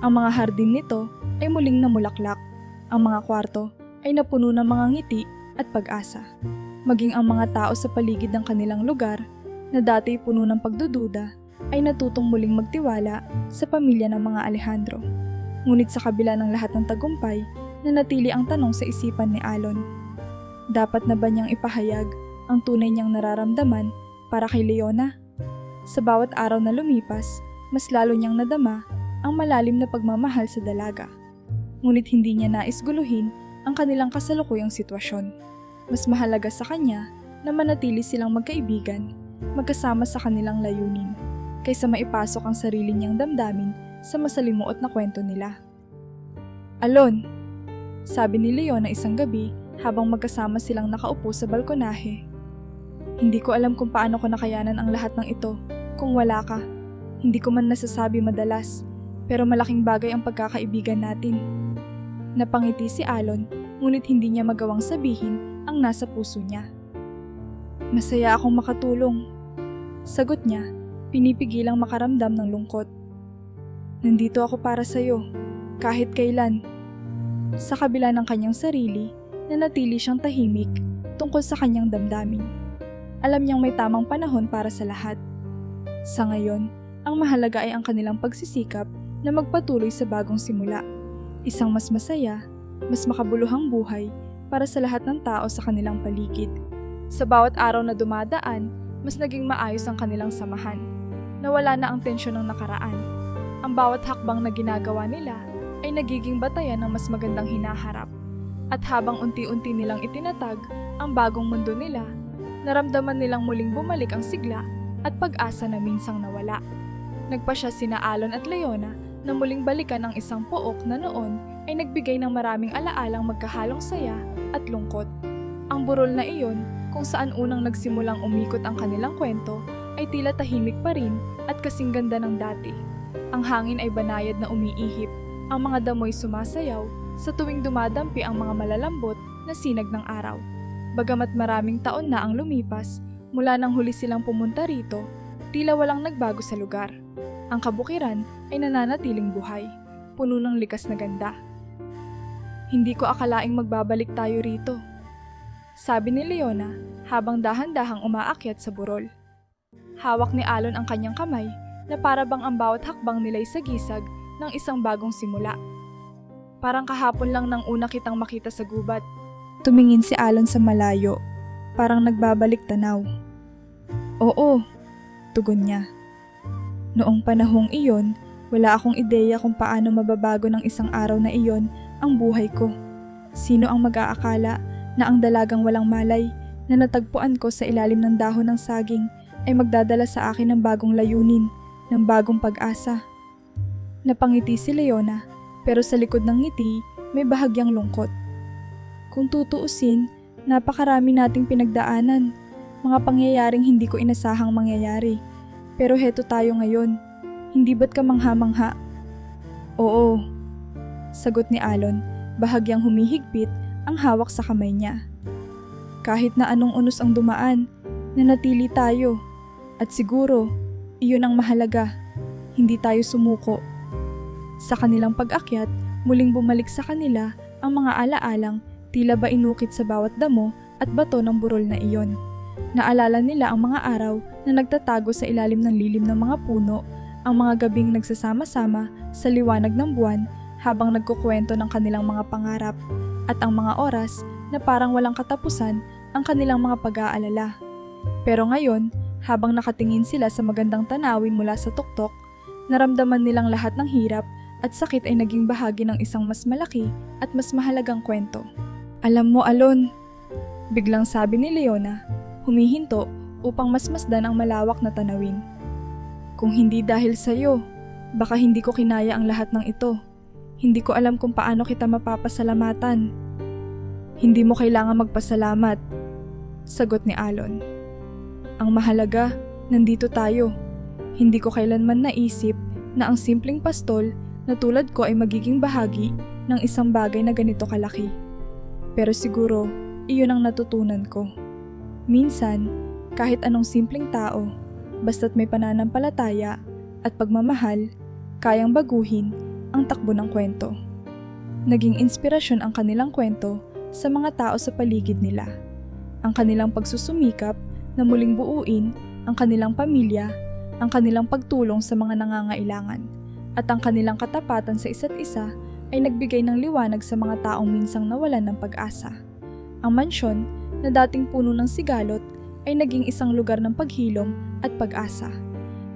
Ang mga hardin nito ay muling namulaklak. Ang mga kwarto ay napuno ng mga ngiti at pag-asa. Maging ang mga tao sa paligid ng kanilang lugar, na dati puno ng pagdududa, ay natutong muling magtiwala sa pamilya ng mga Alejandro. Ngunit sa kabila ng lahat ng tagumpay, nanatili ang tanong sa isipan ni Alon. Dapat na ba niyang ipahayag ang tunay niyang nararamdaman para kay Leona? Sa bawat araw na lumipas, mas lalo niyang nadama ang malalim na pagmamahal sa dalaga. Ngunit hindi niya nais guluhin ang kanilang kasalukuyang sitwasyon. Mas mahalaga sa kanya na manatili silang magkaibigan, magkasama sa kanilang layunin, kaysa maipasok ang sarili niyang damdamin sa masalimuot na kwento nila. Alon, sabi ni Leona isang gabi habang magkasama silang nakaupo sa balkonahe. Hindi ko alam kung paano ko nakayanan ang lahat ng ito kung wala ka. Hindi ko man nasasabi madalas, pero malaking bagay ang pagkakaibigan natin. Napangiti si Alon, ngunit hindi niya magawang sabihin ang nasa puso niya. Masaya akong makatulong. Sagot niya, pinipigilang makaramdam ng lungkot. Nandito ako para sa'yo, kahit kailan. Sa kabila ng kanyang sarili, nanatili siyang tahimik tungkol sa kanyang damdamin. Alam niyang may tamang panahon para sa lahat. Sa ngayon, ang mahalaga ay ang kanilang pagsisikap na magpatuloy sa bagong simula. Isang mas masaya mas makabuluhang buhay para sa lahat ng tao sa kanilang paligid. Sa bawat araw na dumadaan, mas naging maayos ang kanilang samahan. Nawala na ang tensyon ng nakaraan. Ang bawat hakbang na ginagawa nila ay nagiging batayan ng mas magandang hinaharap. At habang unti-unti nilang itinatag ang bagong mundo nila, naramdaman nilang muling bumalik ang sigla at pag-asa na minsang nawala. Nagpasya sina Alon at Leona na muling balikan ang isang pook na noon ay nagbigay ng maraming alaalang magkahalong saya at lungkot. Ang burol na iyon, kung saan unang nagsimulang umikot ang kanilang kwento, ay tila tahimik pa rin at kasing ganda ng dati. Ang hangin ay banayad na umiihip, ang mga damoy sumasayaw sa tuwing dumadampi ang mga malalambot na sinag ng araw. Bagamat maraming taon na ang lumipas, mula nang huli silang pumunta rito, tila walang nagbago sa lugar. Ang kabukiran ay nananatiling buhay, puno ng likas na ganda. Hindi ko akalaing magbabalik tayo rito, sabi ni Leona habang dahan-dahang umaakyat sa burol. Hawak ni Alon ang kanyang kamay na para bang ang bawat hakbang nila'y sagisag ng isang bagong simula. Parang kahapon lang nang una kitang makita sa gubat. Tumingin si Alon sa malayo, parang nagbabalik tanaw. Oo, tugon niya. Noong panahong iyon, wala akong ideya kung paano mababago ng isang araw na iyon ang buhay ko. Sino ang mag-aakala na ang dalagang walang malay na natagpuan ko sa ilalim ng dahon ng saging ay magdadala sa akin ng bagong layunin, ng bagong pag-asa. Napangiti si Leona, pero sa likod ng ngiti may bahagyang lungkot. Kung tutuusin, napakarami nating pinagdaanan, mga pangyayaring hindi ko inasahang mangyayari. Pero heto tayo ngayon, hindi ba't ka mangha-mangha? Oo, sagot ni Alon, bahagyang humihigpit ang hawak sa kamay niya. Kahit na anong unos ang dumaan, nanatili tayo. At siguro, iyon ang mahalaga, hindi tayo sumuko. Sa kanilang pag-akyat, muling bumalik sa kanila ang mga alaalang tila ba inukit sa bawat damo at bato ng burol na iyon. Naalala nila ang mga araw na nagtatago sa ilalim ng lilim ng mga puno, ang mga gabing nagsasama-sama sa liwanag ng buwan habang nagkukwento ng kanilang mga pangarap, at ang mga oras na parang walang katapusan ang kanilang mga pag-aalala. Pero ngayon, habang nakatingin sila sa magandang tanawin mula sa tuktok, naramdaman nilang lahat ng hirap at sakit ay naging bahagi ng isang mas malaki at mas mahalagang kwento. Alam mo, Alon, biglang sabi ni Leona, humihinto upang masmasdan ang malawak na tanawin. Kung hindi dahil sa'yo, baka hindi ko kinaya ang lahat ng ito. Hindi ko alam kung paano kita mapapasalamatan. Hindi mo kailangan magpasalamat, sagot ni Alon. Ang mahalaga, nandito tayo. Hindi ko kailanman naisip na ang simpleng pastol na tulad ko ay magiging bahagi ng isang bagay na ganito kalaki. Pero siguro, iyon ang natutunan ko. Minsan, kahit anong simpleng tao, basta't may pananampalataya at pagmamahal, kayang baguhin ang takbo ng kwento. Naging inspirasyon ang kanilang kwento sa mga tao sa paligid nila. Ang kanilang pagsusumikap na muling buuin ang kanilang pamilya, ang kanilang pagtulong sa mga nangangailangan, at ang kanilang katapatan sa isa't isa ay nagbigay ng liwanag sa mga taong minsang nawalan ng pag-asa. Ang mansyon na dating puno ng sigalot ay naging isang lugar ng paghilom at pag-asa.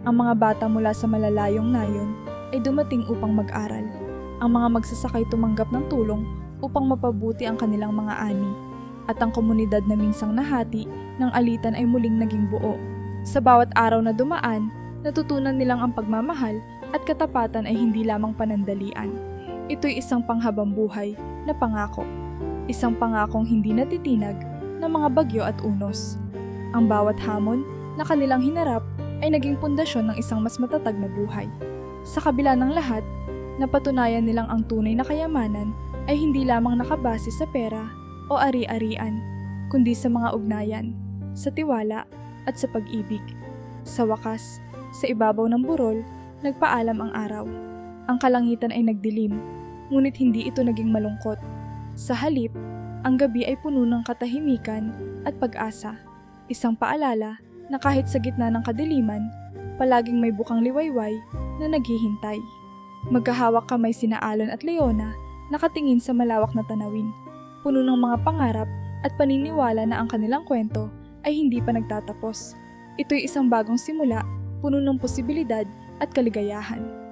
Ang mga bata mula sa malalayong nayon ay dumating upang mag-aral. Ang mga magsasakay tumanggap ng tulong upang mapabuti ang kanilang mga ani. At ang komunidad na minsang nahati ng alitan ay muling naging buo. Sa bawat araw na dumaan, natutunan nilang ang pagmamahal at katapatan ay hindi lamang panandalian. Ito'y isang panghabang buhay na pangako. Isang pangakong hindi natitinag ng mga bagyo at unos. Ang bawat hamon na kanilang hinarap ay naging pundasyon ng isang mas matatag na buhay. Sa kabila ng lahat, napatunayan nilang ang tunay na kayamanan ay hindi lamang nakabase sa pera o ari-arian, kundi sa mga ugnayan, sa tiwala at sa pag-ibig. Sa wakas, sa ibabaw ng burol, nagpaalam ang araw. Ang kalangitan ay nagdilim, ngunit hindi ito naging malungkot. Sa halip, ang gabi ay puno ng katahimikan at pag-asa. Isang paalala na kahit sa gitna ng kadiliman, palaging may bukang liwayway na naghihintay. Magkahawak kamay sina Alon at Leona nakatingin sa malawak na tanawin, puno ng mga pangarap at paniniwala na ang kanilang kwento ay hindi pa nagtatapos. Ito'y isang bagong simula, puno ng posibilidad at kaligayahan.